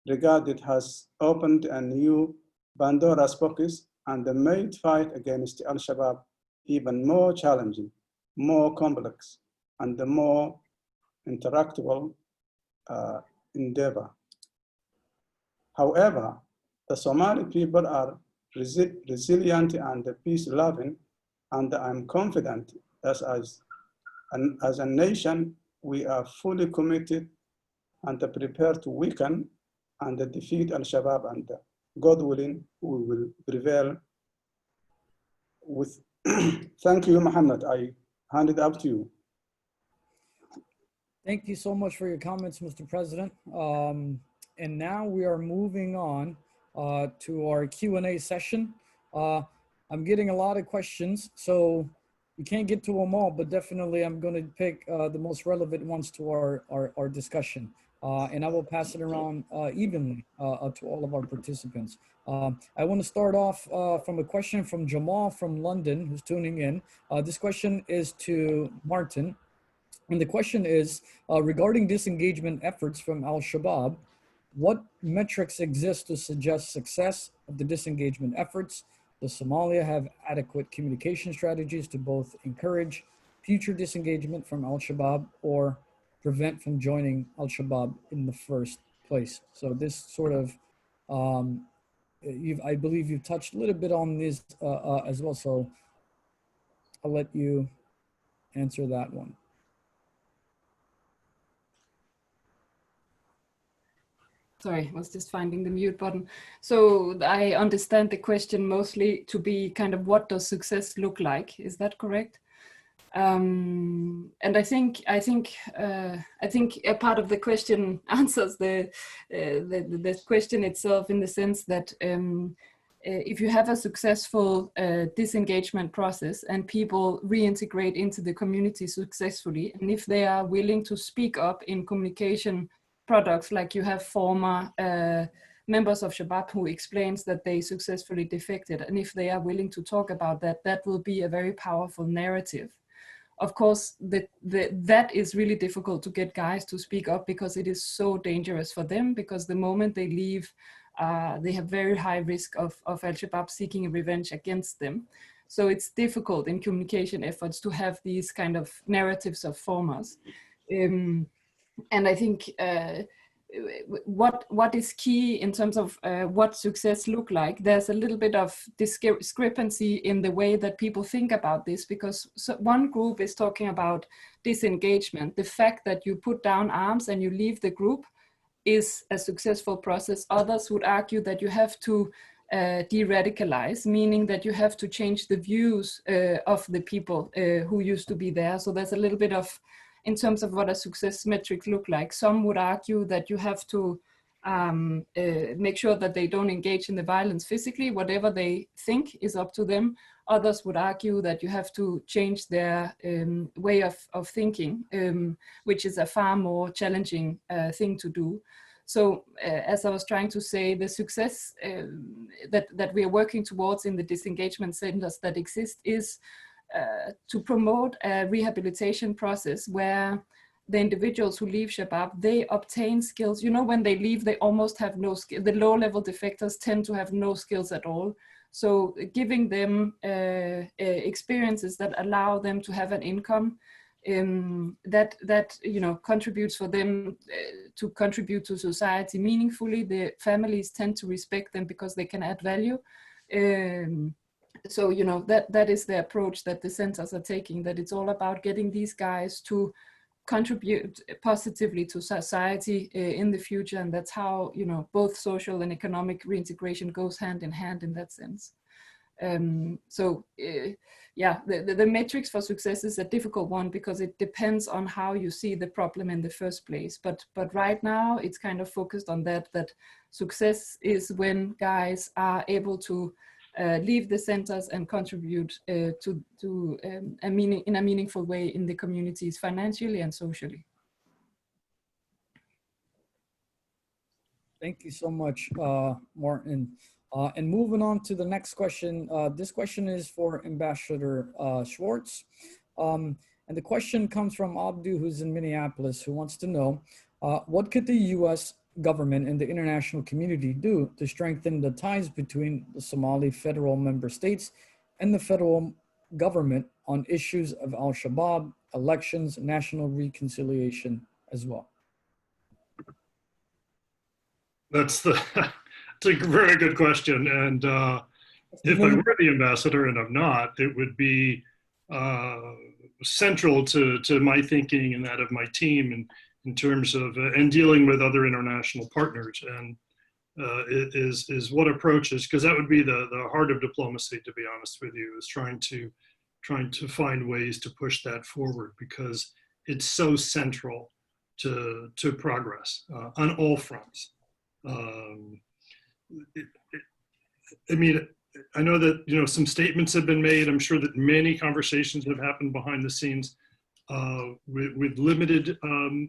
Speaker 4: regard, it has opened a new Pandora's box and made fight against al-Shabaab even more challenging, more complex, and more interactable endeavor. However, the Somali people are resilient and peace-loving, and I'm confident that as a nation, we are fully committed and prepared to weaken and defeat al-Shabaab, and God willing, we will prevail with. Thank you, Mohammed. I hand it up to you.
Speaker 1: Thank you so much for your comments, Mr. President. And now we are moving on to our Q&A session. I'm getting a lot of questions, so we can't get to them all, but definitely I'm going to pick the most relevant ones to our discussion. And I will pass it around evenly to all of our participants. I want to start off from a question from Jamal from London, who's tuning in. This question is to Martin. And the question is, regarding disengagement efforts from al-Shabaab, what metrics exist to suggest success of the disengagement efforts? Does Somalia have adequate communication strategies to both encourage future disengagement from al-Shabaab or prevent from joining al-Shabaab in the first place? So this sort of, I believe you've touched a little bit on this as well, so I'll let you answer that one.
Speaker 2: Sorry, I was just finding the mute button. So I understand the question mostly to be kind of, what does success look like? Is that correct? And I think a part of the question answers the question itself, in the sense that if you have a successful disengagement process and people reintegrate into the community successfully, and if they are willing to speak up in communication products, like you have former members of Shabaab who explains that they successfully defected, and if they are willing to talk about that, that will be a very powerful narrative. Of course, that is really difficult to get guys to speak up, because it is so dangerous for them, because the moment they leave, they have very high risk of al-Shabaab seeking revenge against them. So it's difficult in communication efforts to have these kind of narratives of formers. And I think what is key in terms of what success look like, there's a little bit of discrepancy in the way that people think about this, because one group is talking about disengagement. The fact that you put down arms and you leave the group is a successful process. Others would argue that you have to de-radicalize, meaning that you have to change the views of the people who used to be there. So there's a little bit of, in terms of what a success metric look like, some would argue that you have to make sure that they don't engage in the violence physically. Whatever they think is up to them. Others would argue that you have to change their way of thinking, which is a far more challenging thing to do. So as I was trying to say, the success that we are working towards in the disengagement centers that exist is to promote a rehabilitation process where the individuals who leave Shabaab, they obtain skills. You know, when they leave, they almost have no skill. The low-level defectors tend to have no skills at all. So giving them experiences that allow them to have an income, that you know, contributes for them to contribute to society meaningfully. The families tend to respect them because they can add value. So, you know, that is the approach that the centers are taking, that it's all about getting these guys to contribute positively to society in the future. And that's how, you know, both social and economic reintegration goes hand in hand in that sense. Yeah, the matrix for success is a difficult one because it depends on how you see the problem in the first place. But right now it's kind of focused on that success is when guys are able to leave the centers and contribute in a meaningful way in the communities, financially and socially.
Speaker 1: Thank you so much, Martin. And moving on to the next question. This question is for Ambassador Schwartz. And the question comes from Abdu, who's in Minneapolis, who wants to know, what could the US government and the international community do to strengthen the ties between the Somali federal member states and the federal government on issues of al-Shabaab, elections, national reconciliation as well?
Speaker 3: That's a very good question. And if I were the ambassador, and I'm not, it would be central to my thinking and that of my team in terms of, and dealing with other international partners. And is what approaches, because that would be the heart of diplomacy, to be honest with you, is trying to find ways to push that forward, because it's so central to progress on all fronts. I mean, I know that, you know, some statements have been made. I'm sure that many conversations have happened behind the scenes with limited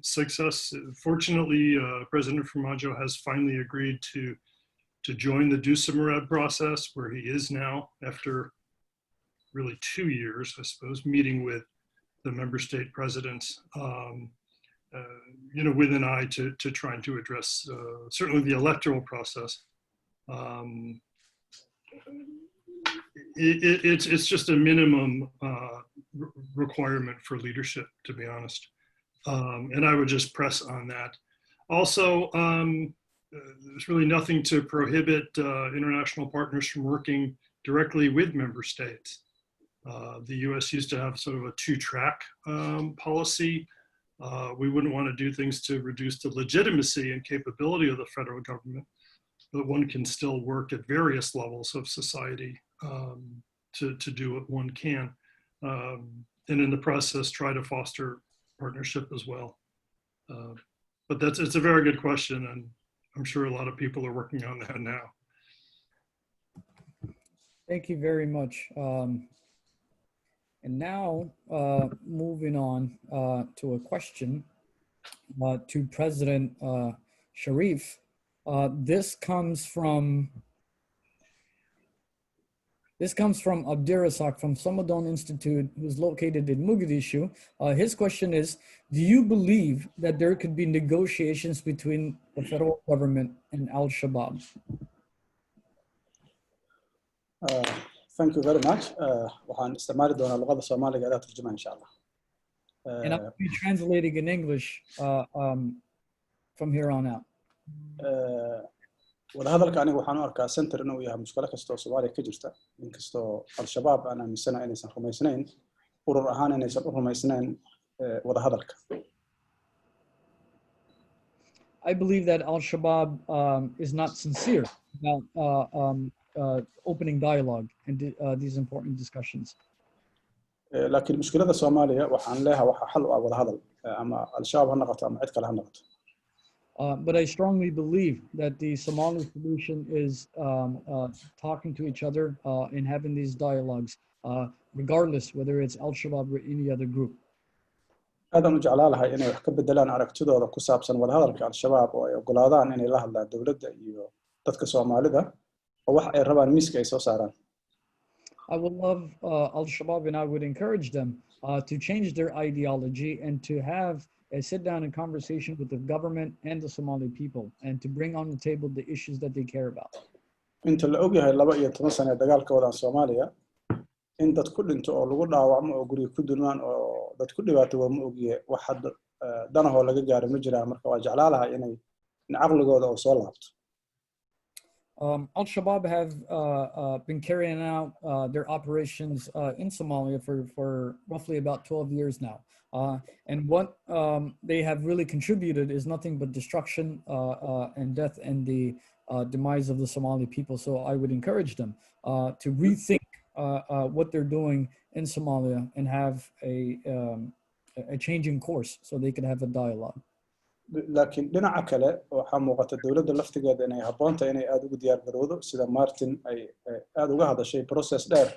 Speaker 3: success. Fortunately, President Farmajo has finally agreed to join the Dusamareb process, where he is now, after really 2 years, I suppose, meeting with the member state presidents, you know, with an eye to trying to address certainly the electoral process. It's just a minimum requirement for leadership, to be honest. And I would just press on that. Also, there's really nothing to prohibit international partners from working directly with member states. The US used to have sort of a two-track policy. We wouldn't want to do things to reduce the legitimacy and capability of the federal government, but one can still work at various levels of society to do what one can. And in the process, try to foster partnership as well. But it's a very good question, and I'm sure a lot of people are working on that now.
Speaker 1: Thank you very much. And now, moving on to a question to President Sharif. This comes from Abdirazak from Samadon Institute, who's located in Mogadishu. His question is, do you believe that there could be negotiations between the federal government and al-Shabaab?
Speaker 4: Thank you very much. waxaan isticmaali doonaa luqadda Soomaaliga ee tarjuma insha Allah.
Speaker 1: And I'll be translating in English from here on out. wadahadalka aniga waxaan u arkaa center inuu yahay mushkilo kasta oo Soomaaliya ka jirta, inkastoo al-Shabaab aan aaminsanahay inaysan rumaysnayn, urur ahaan inaysan u rumaysnayn wadahadalka. I believe that al-Shabaab is not sincere about opening dialogue and these important discussions.
Speaker 4: laakiin mushkilada Soomaaliya waxaan leeyahay waxa xal u ah wadahadal, ama al-Shabaab ha noqoto ama cid kale ha noqoto.
Speaker 1: But I strongly believe that the Somali solution is talking to each other and having these dialogues, regardless whether it's al-Shabaab or any other group.
Speaker 4: aadaan u jeclaa lahay inay wax ka bedelaan aragtidooda ku saabsan wadahadalka al-Shabaab, oo ay ogolaadaan inay la hadlaan dowladda iyo dadka Soomaalida oo wax ay rabaan miiska ay soo saaraan.
Speaker 1: I would love al-Shabaab, and I would encourage them to change their ideology and to have a sit-down and conversation with the government and the Somali people, and to bring on the table the issues that they care about.
Speaker 4: inta la ogyahay 12 sano dagaalka wadan Soomaaliya, in dad ku dhinto oo lagu dhaawacmo oo guriga ku dunaan oo dad ku dhibaato waa ma ogiye, wax had danahoo laga gaaray ma jiraan. Marka waa jeclaa lahay inay aqligooda oo soo laabto.
Speaker 1: Al-Shabaab have been carrying out their operations in Somalia for roughly about 12 years now. And what they have really contributed is nothing but destruction and death and the demise of the Somali people. So I would encourage them to rethink what they're doing in Somalia and have a changing course so they can have a dialogue.
Speaker 4: laakiin dhinaca kale waxaa muuqata dowladda laftigeeda inay habboontahay inay aad ugu diyaar garowdo, sida Martin ay aad uga hadashay process dheer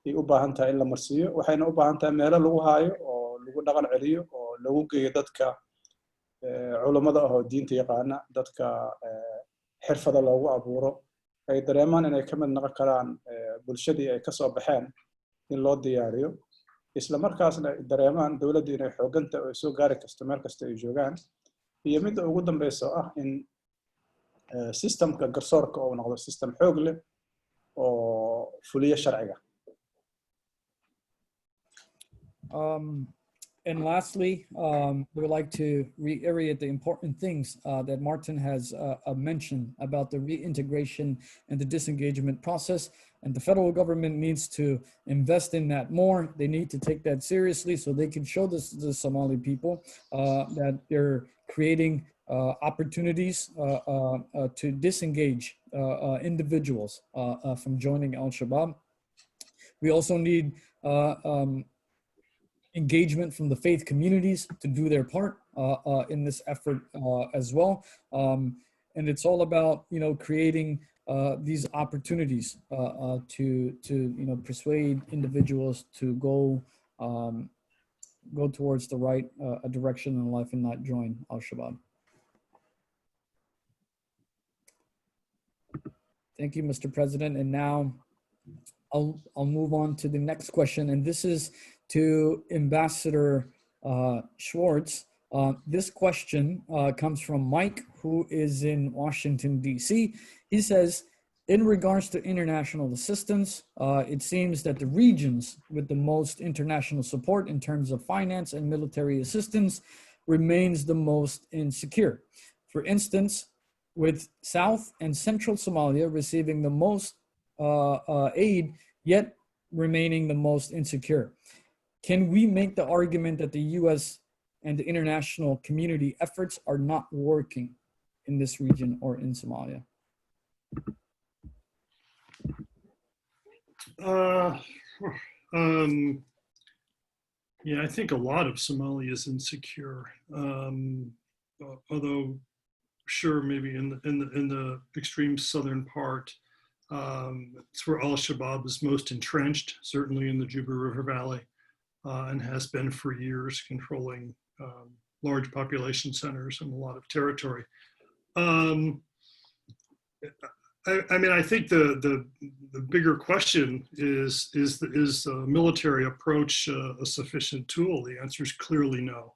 Speaker 4: ay u baahan tahay in la marsiiyo. waxayna u baahan tahay meelo lagu haayo oo lagu dhaqan celiyo oo lagu geeyo dadka culimada ah oo diinta yaqaana, dadka xirfado loogu abuuro ay dareemaan inay ka mid noqon karaan bulshadii ay ka soo baxeen in loo diyaariyo isla markaasna ay dareemaan dowladda inay xooganta oo ay soo gaari kasto meel kasta ay joogaan iyo midda ugu dambaysa oo ah in systemka garsoorka oo noqdo system xoog leh oo fuliya sharciga.
Speaker 1: And lastly, we would like to reiterate the important things that Martin has mentioned about the reintegration and the disengagement process. And the federal government needs to invest in that more. They need to take that seriously so they can show this to the Somali people that they're creating opportunities to disengage individuals from joining al-Shabaab. We also need engagement from the faith communities to do their part in this effort as well. And it's all about, creating these opportunities to persuade individuals to go towards the right direction in life and not join al-Shabaab. Thank you, Mr. President. And now I'll move on to the next question. And this is to Ambassador Schwartz. This question comes from Mike, who is in Washington, D.C. He says, in regards to international assistance, it seems that the regions with the most international support in terms of finance and military assistance remains the most insecure. For instance, with South and Central Somalia receiving the most aid, yet remaining the most insecure. Can we make the argument that the U.S. and the international community efforts are not working in this region or in Somalia?
Speaker 3: Yeah, I think a lot of Somalia is insecure. Although, sure, maybe in the extreme southern part, it's where al-Shabaab is most entrenched, certainly in the Juba River Valley. And has been for years, controlling large population centers and a lot of territory. I think the bigger question is the military approach a sufficient tool? The answer is clearly no.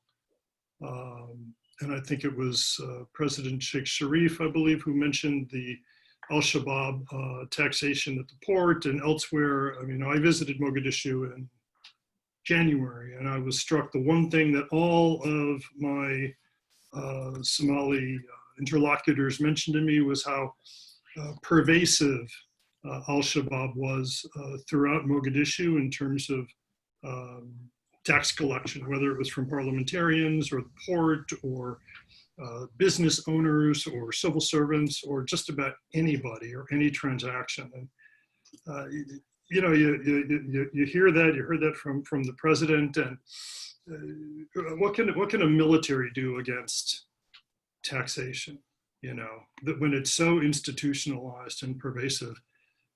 Speaker 3: And I think it was President Sheikh Sharif, I believe, who mentioned the al-Shabaab taxation at the port and elsewhere. I visited Mogadishu in January, and I was struck. The one thing that all of my Somali interlocutors mentioned to me was how pervasive al-Shabaab was throughout Mogadishu in terms of tax collection, whether it was from parliamentarians or the port or business owners or civil servants or just about anybody or any transaction. And you hear that, you heard that from the president, and what can a military do against taxation? That when it's so institutionalized and pervasive,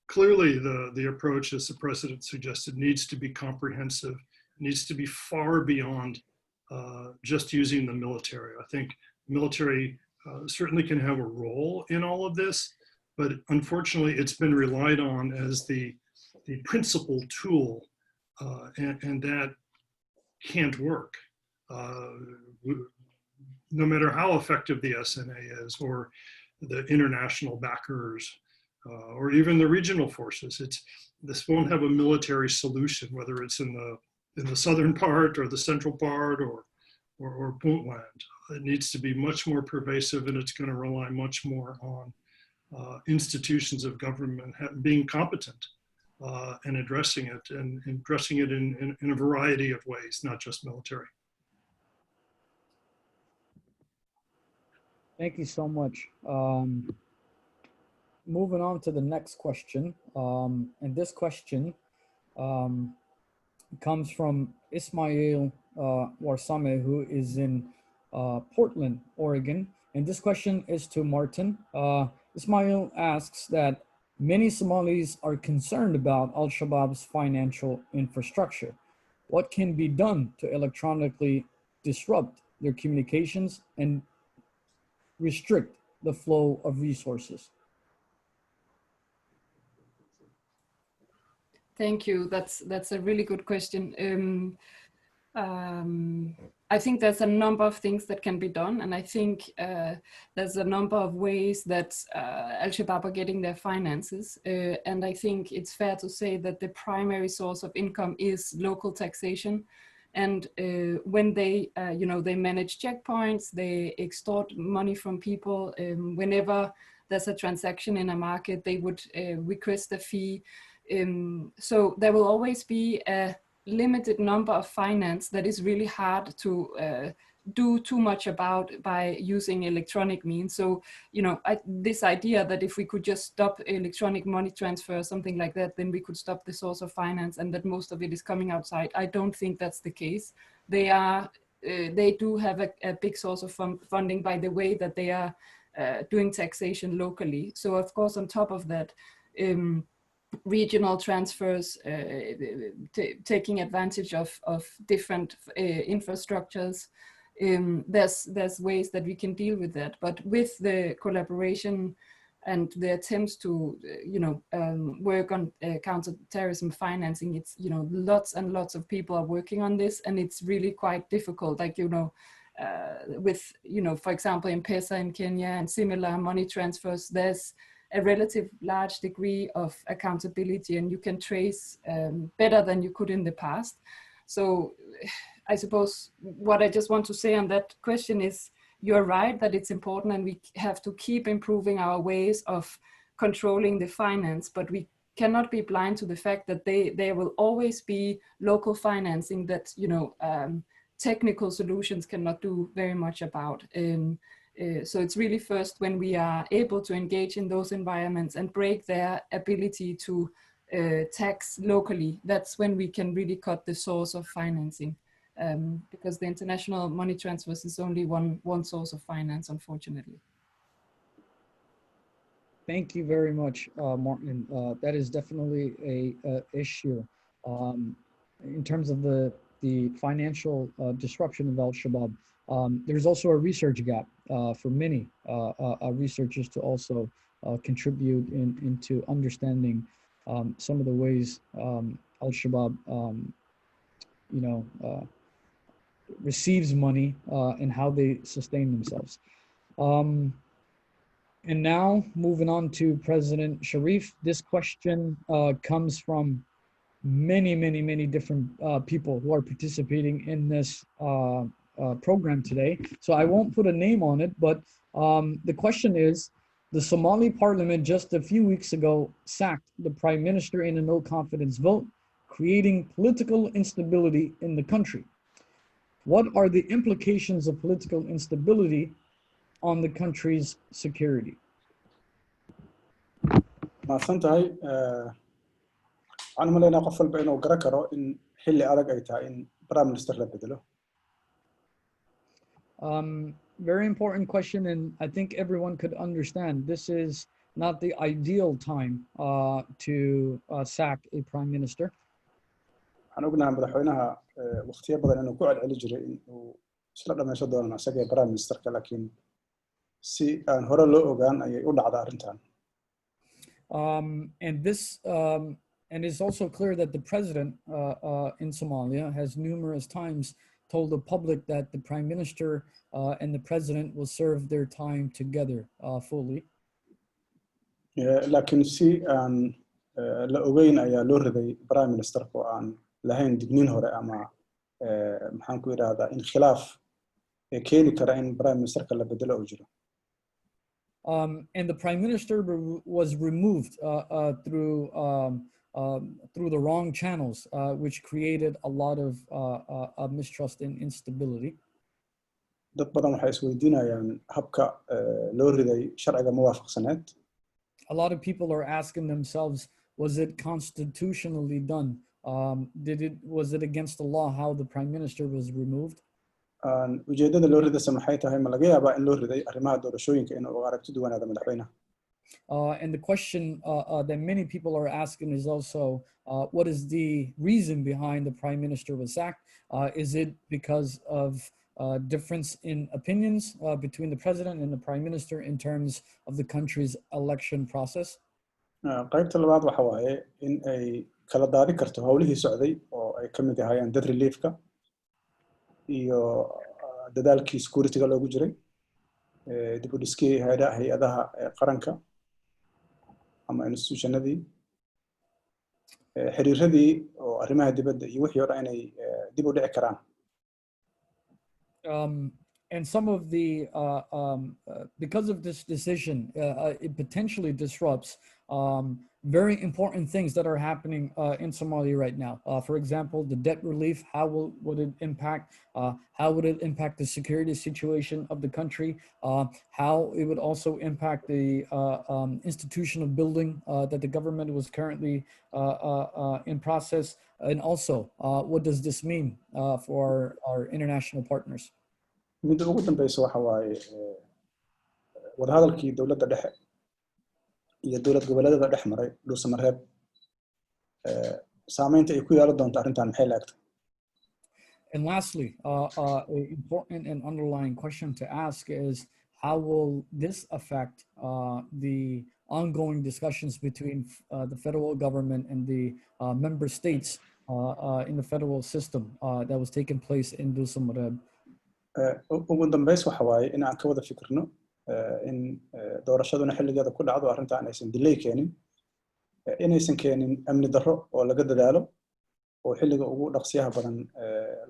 Speaker 3: clearly the approach, as the president suggested, needs to be comprehensive, needs to be far beyond just using the military. I think military certainly can have a role in all of this, but unfortunately it's been relied on as the principal tool, and that can't work. No matter how effective the SNA is, or the international backers, or even the regional forces, this won't have a military solution, whether it's in the southern part or the central part or Puntland. It needs to be much more pervasive, and it's going to rely much more on institutions of government being competent and addressing it in a variety of ways, not just military.
Speaker 1: Thank you so much. Moving on to the next question. And this question comes from Ismail Warsame, who is in Portland, Oregon. And this question is to Martin. Ismail asks that many Somalis are concerned about al-Shabaab's financial infrastructure. What can be done to electronically disrupt their communications and restrict the flow of resources?
Speaker 2: Thank you. That's a really good question. I think there's a number of things that can be done, and I think there's a number of ways that al-Shabaab are getting their finances. And I think it's fair to say that the primary source of income is local taxation. And when they, they manage checkpoints, they extort money from people. Whenever there's a transaction in a market, they would request a fee. So there will always be a limited number of finance that is really hard to do too much about by using electronic means. So, this idea that if we could just stop electronic money transfer, something like that, then we could stop the source of finance and that most of it is coming outside. I don't think that's the case. They do have a big source of funding by the way that they are doing taxation locally. So of course, on top of that, regional transfers, taking advantage of different infrastructures. There's ways that we can deal with that, but with the collaboration and the attempts to, work on counterterrorism financing, it's, lots and lots of people are working on this, and it's really quite difficult. Like, with, for example, M-Pesa in Kenya and similar money transfers, there's a relative large degree of accountability, and you can trace better than you could in the past. So I suppose what I just want to say on that question is, you're right that it's important and we have to keep improving our ways of controlling the finance, but we cannot be blind to the fact that there will always be local financing that, technical solutions cannot do very much about. So it's really first when we are able to engage in those environments and break their ability to tax locally, that's when we can really cut the source of financing. Because the international money transfers is only one source of finance, unfortunately.
Speaker 1: Thank you very much, Martin. That is definitely a issue in terms of the financial disruption of al-Shabaab. There's also a research gap for many researchers to also contribute into understanding some of the ways al-Shabaab, receives money and how they sustain themselves. And now moving on to President Sharif, this question comes from many different people who are participating in this program today. So I won't put a name on it, but the question is, the Somali parliament just a few weeks ago sacked the prime minister in a no confidence vote, creating political instability in the country. What are the implications of political instability on the country's security?
Speaker 4: ما فهمتهاي أنا ملينا قفل بينه وقركره إن حلي أرق أيتها إن برام نستغل بدله.
Speaker 1: Very important question, and I think everyone could understand this is not the ideal time to sack a prime minister.
Speaker 4: أنا قلنا مدحوينها واختيار بدل إنه قاعد على جري إنه سلطة ما يصدق أنا ساقي برام مستر لكن سي أن هرا لو أوغان أي يقول على أرنتان.
Speaker 1: And this and it's also clear that the president in Somalia has numerous times told the public that the prime minister and the president will serve their time together fully.
Speaker 4: لكن سي أن لأوغين أي لور ذي برام مستر قوان لهين دقنين هرا أما محنكو هذا إن خلاف كيني كرا إن برام مستر كلا بدل أوجره.
Speaker 1: And the prime minister was removed through the wrong channels, which created a lot of mistrust and instability.
Speaker 4: dad badan waxay isweydiinayaan habka loo riday sharciga muwaafaqsaneed.
Speaker 1: A lot of people are asking themselves, was it constitutionally done? Was it against the law how the prime minister was removed?
Speaker 4: ujeedada loo riday maxay tahay ma laga yaabaa in loo riday arrimaha doorashooyinka inuu aragti duwanaada madaxweynaha.
Speaker 1: And the question that many people are asking is also, what is the reason behind the prime minister was sacked? Is it because of difference in opinions between the president and the prime minister in terms of the country's election process?
Speaker 4: qaybta labaad waxa waaye in ay kala daadi karto howlihii socday oo ay ka mid ahaayeen dad reliefka iyo dadaalkii securityga loogu jiray dib u dhiskii hay-adaha qaranka ama institutionadii xiriiradii oo arrimaha dibadda iyo wixii oo dhan inay dib u dhici karaan.
Speaker 1: And some of the, because of this decision, it potentially disrupts very important things that are happening in Somalia right now. For example, the debt relief, how would it impact? How would it impact the security situation of the country? How it would also impact the institutional building that the government was currently in process? And also, what does this mean for our international partners?
Speaker 4: midda ugu dambaysa waxa waaye wadahadalkii dowladda dhexe iyo dowlad goboleedyada dhex maray dhuusamareeb saameynta ay ku yeelan doonto arrintan maxay laagtay.
Speaker 1: And lastly, an important and underlying question to ask is, how will this affect the ongoing discussions between the federal government and the member states in the federal system that was taking place in Dhusamareb?
Speaker 4: ugu dambays waxa waaye in aan ka wada fikirno in doorashaduna xilligeeda ku dhacdo arrintan aysan delay keenin inaysan keenin amni darro oo laga dadaalo oo xilliga ugu dhaqsiyaha badan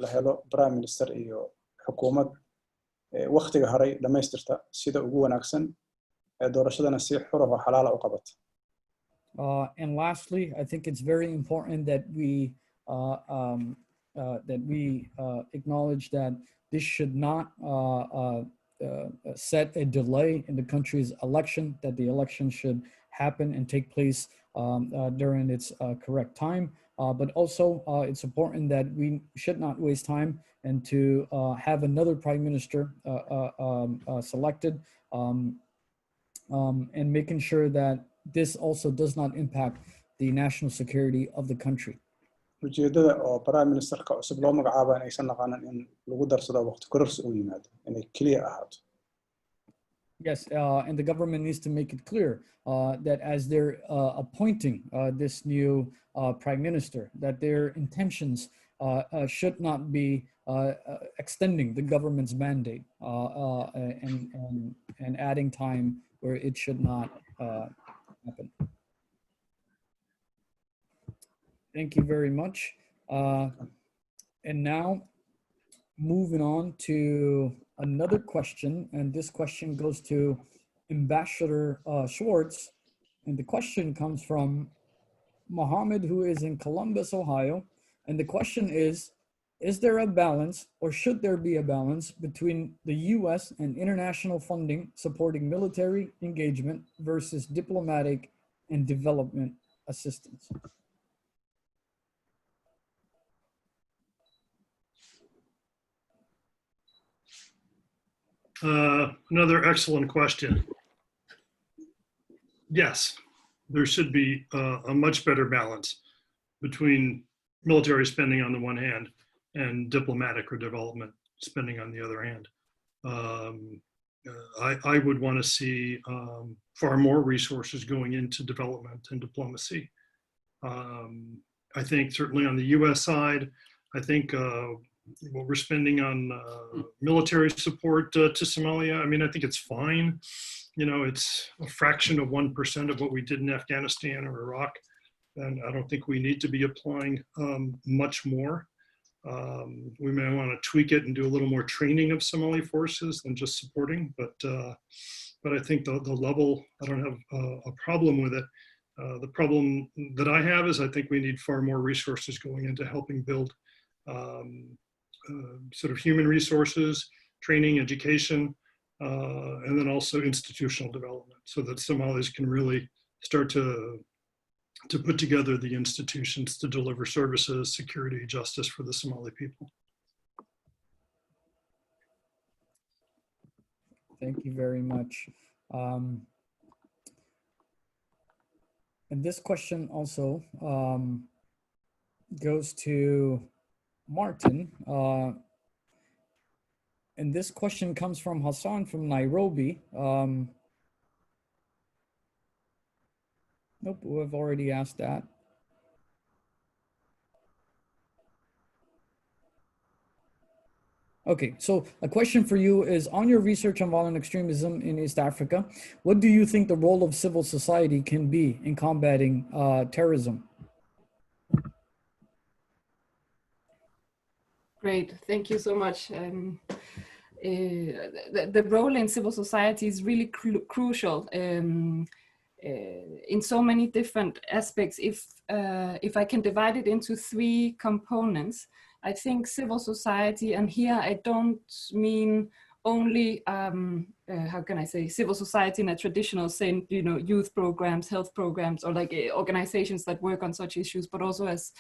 Speaker 4: la helo prime minister iyo xukuumad waqtiga haray dhamaystirta sida ugu wanaagsan doorashadana si xor ah oo xalaal ah u qabato.
Speaker 1: And lastly, I think it's very important that we acknowledge that this should not set a delay in the country's election, that the election should happen and take place during its correct time. But also, it's important that we should not waste time and to have another prime minister selected and making sure that this also does not impact the national security of the country.
Speaker 4: ujeedada oo prime ministerka cusub loo magacaabo inaysan naqanan in lagu darsado waqti kororsi u yimaado inay clear ahaato.
Speaker 1: Yes, and the government needs to make it clear that as they're appointing this new prime minister, that their intentions should not be extending the government's mandate and adding time where it should not happen. Thank you very much. And now moving on to another question, and this question goes to Ambassador Schwartz. And the question comes from Mohamed, who is in Columbus, Ohio. And the question is there a balance, or should there be a balance, between the US and international funding supporting military engagement versus diplomatic and development assistance?
Speaker 3: Another excellent question. Yes, there should be a much better balance between military spending on the one hand and diplomatic or development spending on the other hand. I would want to see far more resources going into development and diplomacy. I think certainly on the US side, I think what we're spending on military support to Somalia, I mean, I think it's fine. You know, it's a fraction of 1% of what we did in Afghanistan or Iraq. And I don't think we need to be applying much more. We may want to tweak it and do a little more training of Somali forces than just supporting, but I think the level, I don't have a problem with it. The problem that I have is I think we need far more resources going into helping build sort of human resources, training, education, and then also institutional development so that Somalis can really start to put together the institutions to deliver services, security, justice for the Somali people.
Speaker 1: Thank you very much. And this question also goes to Martin. And this question comes from Hassan from Nairobi. Nope, we've already asked that. Okay, so a question for you is, on your research on violent extremism in East Africa, what do you think the role of civil society can be in combating terrorism?
Speaker 2: Great, thank you so much. The role in civil society is really crucial in so many different aspects. If I can divide it into 3 components, I think civil society, and here I don't mean only, how can I say, civil society in a traditional sense, you know, youth programs, health programs, or like organizations that work on such issues, but also as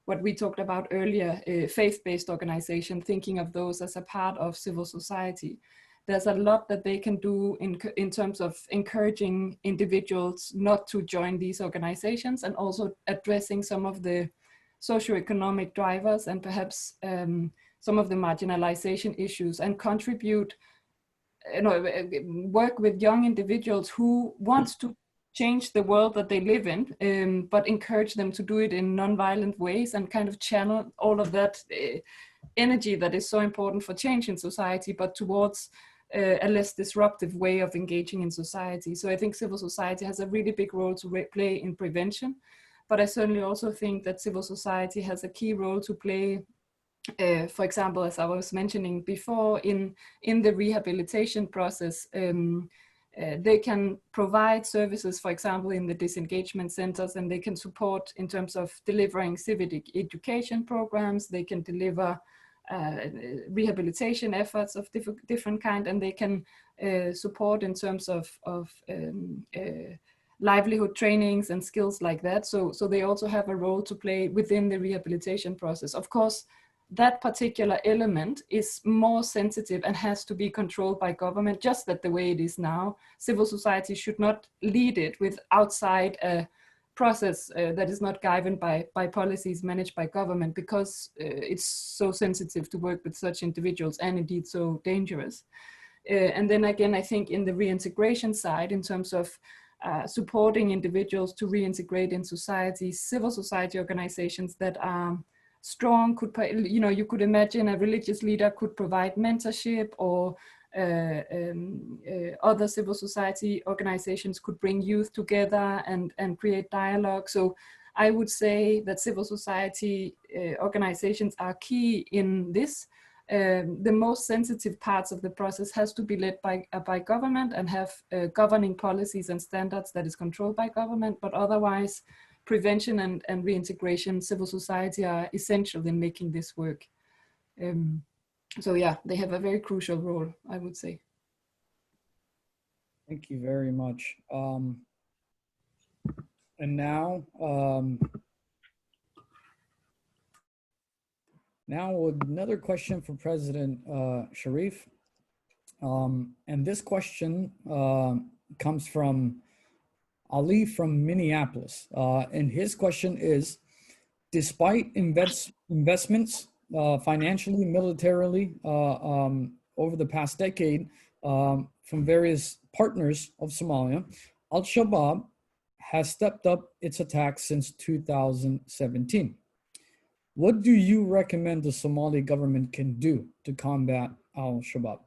Speaker 2: what we talked about earlier, faith-based organization, thinking of those as a part of civil society. There's a lot that they can do in terms of encouraging individuals not to join these organizations, and also addressing some of the socioeconomic drivers and perhaps some of the marginalization issues, and contribute, you know, work with young individuals who want to change the world that they live in, but encourage them to do it in non-violent ways, and kind of channel all of that energy that is so important for change in society, but towards a less disruptive way of engaging in society. So I think civil society has a really big role to play in prevention, but I certainly also think that civil society has a key role to play, for example, as I was mentioning before, in the rehabilitation process. They can provide services, for example, in the disengagement centers, and they can support in terms of delivering civic education programs. They can deliver rehabilitation efforts of different kind, and they can support in terms of livelihood trainings and skills like that. So they also have a role to play within the rehabilitation process. Of course, that particular element is more sensitive and has to be controlled by government, just that the way it is now. Civil society should not lead it with outside a process that is not governed by policies managed by government, because it's so sensitive to work with such individuals, and indeed so dangerous. And then again, I think in the reintegration side, in terms of supporting individuals to reintegrate in society, civil society organizations that are strong could, you know, you could imagine a religious leader could provide mentorship, or other civil society organizations could bring youth together and create dialogue. So I would say that civil society organizations are key in this. The most sensitive parts of the process has to be led by government, and have governing policies and standards that is controlled by government, but otherwise prevention and reintegration, civil society are essential in making this work. So yeah, they have a very crucial role, I would say.
Speaker 1: Thank you very much. And now, another question for President Sharif. And this question comes from Ali from Minneapolis. And his question is, despite investments financially, militarily, over the past decade from various partners of Somalia, al-Shabaab has stepped up its attacks since 2017. What do you recommend the Somali government can do to combat al-Shabaab?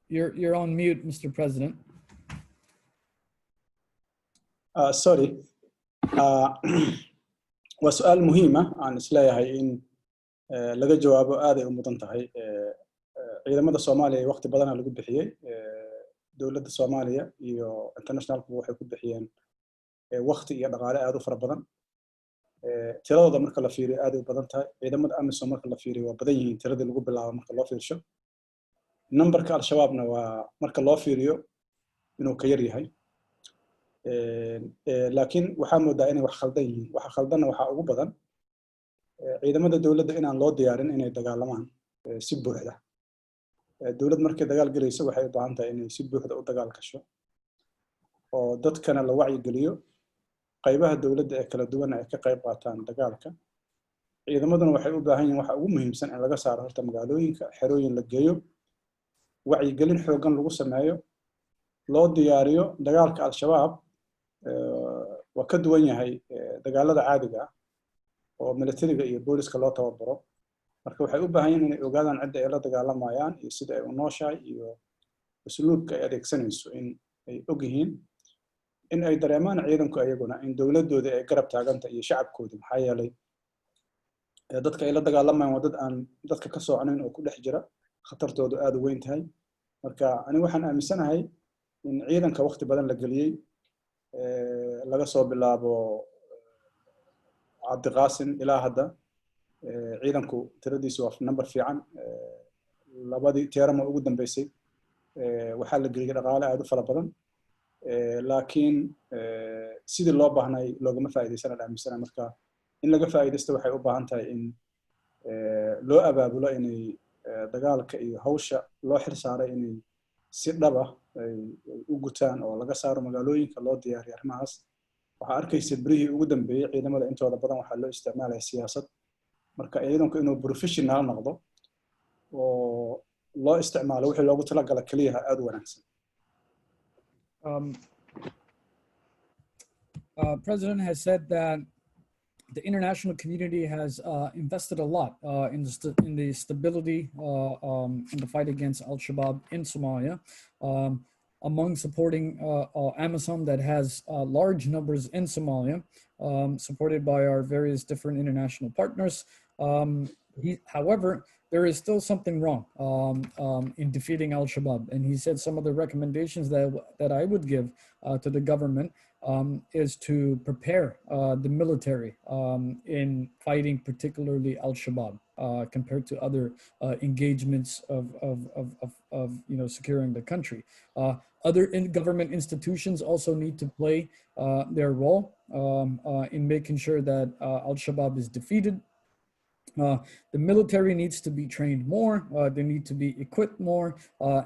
Speaker 1: You're on mute, Mr. President.
Speaker 4: Sorry. وسؤال مهمة عن إسلاحي إن laga jawaabo aad ay u mudan tahay ciidamada Soomaaliya waqti badan lagu bixiyay dawladda Soomaaliya iyo international waxay ku bixiyeen waqti iyo dhaqaale aad u fara badan tiradooda marka la fiiriyo aad ay u badan tahay ciidamada AMISOM marka la fiiriyo waa badan yihiin tiradii lagu bilaabo marka loo fiirsho numberka al-Shabaabna waa marka loo fiiriyo inuu ka yar yahay laakiin waxa moodaa inay wax khaldan yihiin waxa khaldanna waxa ugu badan ciidamada dawladda inaan loo diyaarin inay dagaalamaan si buuxda dawlad markay dagaal galayso waxay u baahan tahay inay si buuxda u dagaal gasho oo dadkana la wacyi geliyo qaybaha dowladda ee kala duwan ay ka qayb qaataan dagaalka. ciidamaduna waxay u baahan yihiin waxa ugu muhiimsan in laga saaro horta magaalooyinka, xerooyin la geeyo, wacyigelin xooggan lagu sameeyo, loo diyaariyo dagaalka al-Shabaab. waa ka duwan yahay dagaalada caadiga ah oo militariga iyo booliska loo tababaro. marka waxay u baahan yihiin inay ogaadaan cidda ay la dagaalamayaan iyo sida ay u nooshahay iyo usluubka ay adeegsanayso in ay og yihiin, in ay dareemaan ciidanku ayaguna in dowladooda ay garab taaganta iyo shacabkooda. maxaa yeelay dadka ay la dagaalamayaan waa dad aan dadka ka soconayn oo ku dhex jira, khatartoodu aad u weyn tahay. marka anigu waxaan aaminsanahay in ciidanka waqti badan la geliyey, laga soo bilaabo cabdiqaasim ilaa hadda. ciidanku tiradiisu waa number fiican. labadii teerama ugu dambeysay waxaa la geliyey dhaqaale aad u fara badan, laakiin sidii loo baahnay loogama faa'iidaysan aan aaminsanahay. marka in laga faa'iidaysto waxay u baahan tahay in loo abaabulo inay dagaalka iyo hawsha loo xil saaray inay si dhab ah ay u gutaan oo laga saaro magaalooyinka, loo diyaariyo arrimahaas. waxaa arkaysa berihii ugu dambeeyey ciidamada intooda badan waxaa loo isticmaalaya siyaasad. marka ciidanku inuu professional noqdo oo loo isticmaalo wixii loogu talagala keliya aad u wanaagsan.
Speaker 1: President has said that the international community has invested a lot in the stability in the fight against al-Shabaab in Somalia, among supporting AMISOM that has large numbers in Somalia, supported by our various different international partners. However, there is still something wrong in defeating al-Shabaab. And he said some of the recommendations that I would give to the government is to prepare the military in fighting particularly al-Shabaab compared to other engagements of securing the country. Other government institutions also need to play their role in making sure that al-Shabaab is defeated. The military needs to be trained more, they need to be equipped more,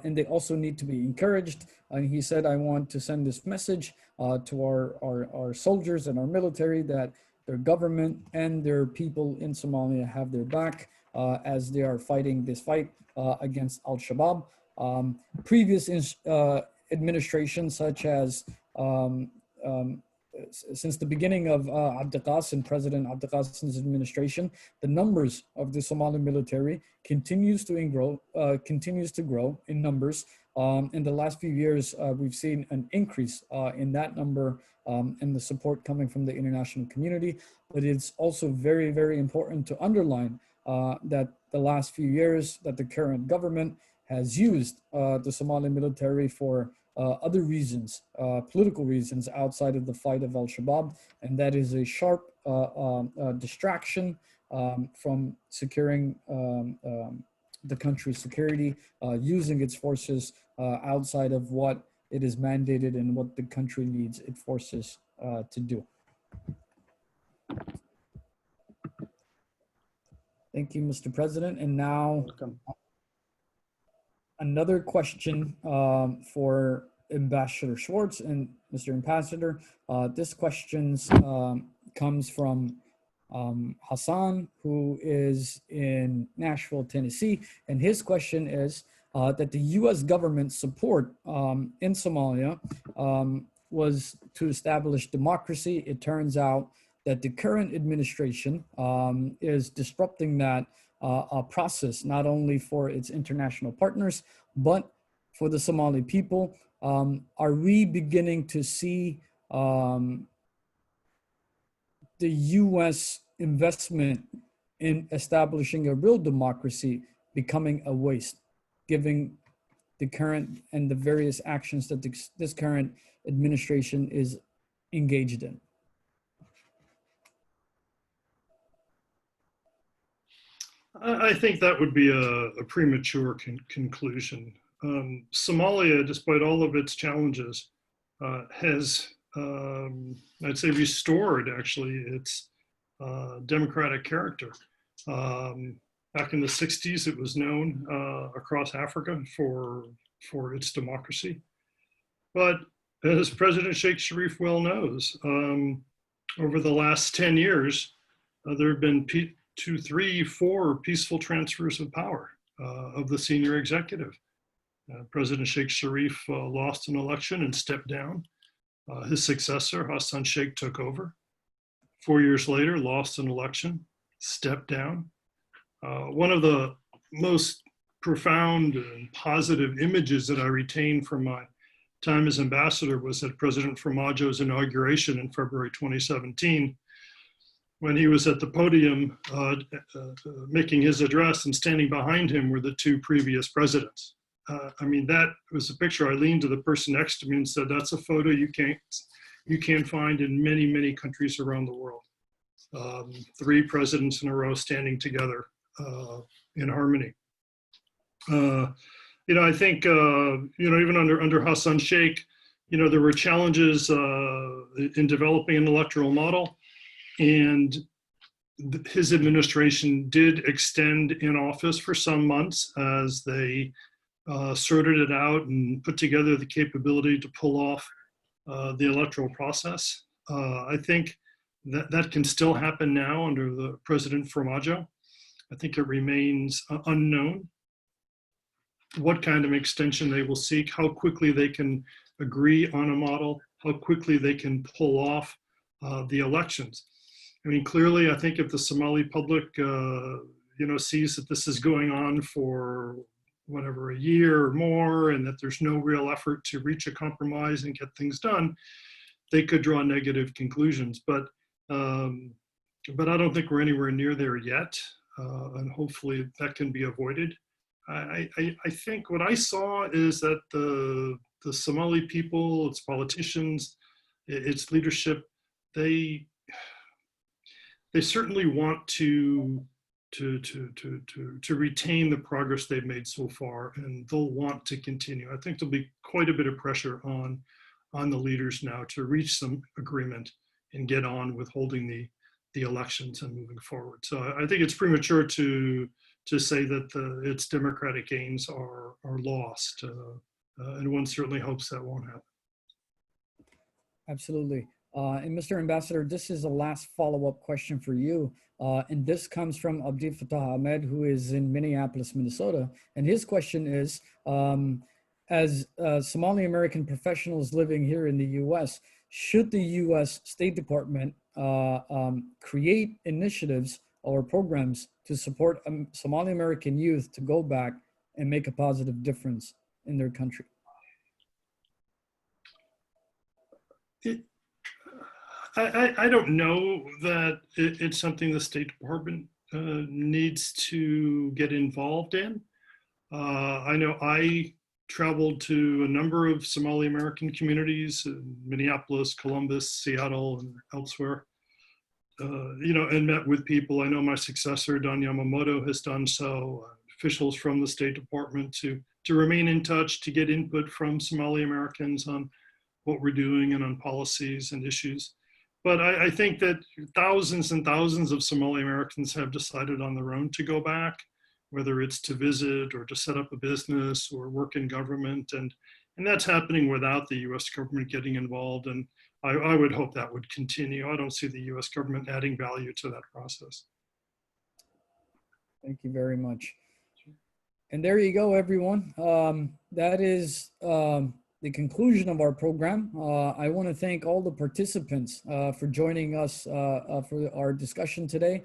Speaker 1: and they also need to be encouraged. And he said, I want to send this message to our soldiers and our military that their government and their people in Somalia have their back as they are fighting this fight against al-Shabaab. Previous administrations, such as since the beginning of President Abdiqasim's administration, the numbers of the Somali military continues to grow in numbers. In the last few years, we've seen an increase in that number and the support coming from the international community. But it's also very, very important to underline that the last few years that the current government has used the Somali military for other reasons, political reasons outside of the fight of al-Shabaab, and that is a sharp distraction from securing the country's security, using its forces outside of what it is mandated and what the country needs its forces to do. Thank you, Mr. President. And now,
Speaker 4: Welcome.
Speaker 1: Another question for Ambassador Schwartz. And Mr. Ambassador, this question comes from Hassan, who is in Nashville, Tennessee. And his question is that the U.S. government support in Somalia was to establish democracy. It turns out that the current administration is disrupting that process, not only for its international partners, but for the Somali people. Are we beginning to see the U.S. investment in establishing a real democracy becoming a waste, given the current and the various actions that this current administration is engaged in?
Speaker 3: I think that would be a premature conclusion. Somalia, despite all of its challenges, has, I'd say, restored actually its democratic character. Back in the 60s, it was known across Africa for its democracy. But as President Sheikh Sharif well knows, over the last 10 years, there have been 2, 3, 4 peaceful transfers of power of the senior executive. President Sheikh Sharif lost an election and stepped down. His successor, Hassan Sheikh, took over. 4 years later, lost an election, stepped down. One of the most profound and positive images that I retained from my time as ambassador was at President Formaggio's inauguration in February 2017, when he was at the podium making his address, and standing behind him were the 2 previous presidents. I mean, that was a picture. I leaned to the person next to me and said, that's a photo you can't find in many, many countries around the world. 3 presidents in a row standing together in harmony. You know, I think, you know, even under Hassan Sheikh, you know, there were challenges in developing an electoral model, and his administration did extend in office for some months as they sorted it out and put together the capability to pull off the electoral process. I think that can still happen now under the President Formaggio. I think it remains unknown what kind of extension they will seek, how quickly they can agree on a model, how quickly they can pull off the elections. I mean, clearly, I think if the Somali public, you know, sees that this is going on for whatever, a year or more, and that there's no real effort to reach a compromise and get things done, they could draw negative conclusions. But I don't think we're anywhere near there yet, and hopefully that can be avoided. I think what I saw is that the Somali people, its politicians, its leadership, they certainly want to retain the progress they've made so far, and they'll want to continue. I think there'll be quite a bit of pressure on the leaders now to reach some agreement and get on with holding the elections and moving forward. So I think it's premature to say that its democratic aims are lost, and one certainly hopes that won't happen.
Speaker 1: Absolutely. And Mr. Ambassador, this is the last follow-up question for you. And this comes from Abdel Fattah Ahmed, who is in Minneapolis, Minnesota. And his question is, as Somali American professionals living here in the US, should the US State Department create initiatives or programs to support Somali American youth to go back and make a positive difference in their country?
Speaker 3: I don't know that it's something the State Department needs to get involved in. I know I traveled to a number of Somali American communities in Minneapolis, Columbus, Seattle, and elsewhere, you know, and met with people. I know my successor, Don Yamamoto, has done so, officials from the State Department to remain in touch, to get input from Somali Americans on what we're doing and on policies and issues. But I think that thousands and thousands of Somali Americans have decided on their own to go back, whether it's to visit or to set up a business or work in government. And that's happening without the US government getting involved. And I would hope that would continue. I don't see the US government adding value to that process.
Speaker 1: Thank you very much. And there you go, everyone. That is the conclusion of our program. I want to thank all the participants for joining us for our discussion today.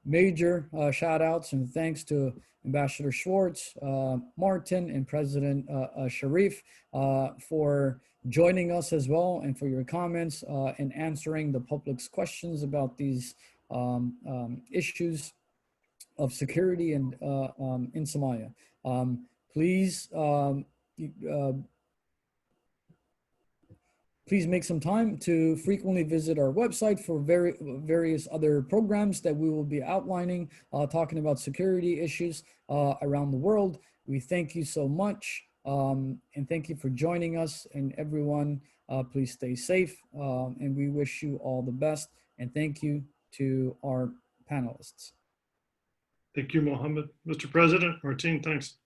Speaker 1: Major shout outs and thanks to Ambassador Schwartz, Martin, and President Sharif for joining us as well, and for your comments and answering the public's questions about these issues of security and in Somalia. Please make some time to frequently visit our website for various other programs that we will be outlining, talking about security issues around the world. We thank you so much, and thank you for joining us. And everyone, please stay safe, and we wish you all the best. And thank you to our panelists.
Speaker 3: Thank you, Mohammed. Mr. President, Martine, thanks.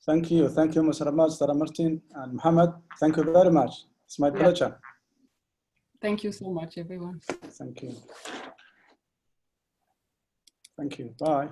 Speaker 4: Thank you, Mr. Ahmed, Mr. Martine, and Mohammed. Thank you very much. It's my pleasure.
Speaker 2: Thank you so much, everyone.
Speaker 4: Thank you. Thank you. Bye.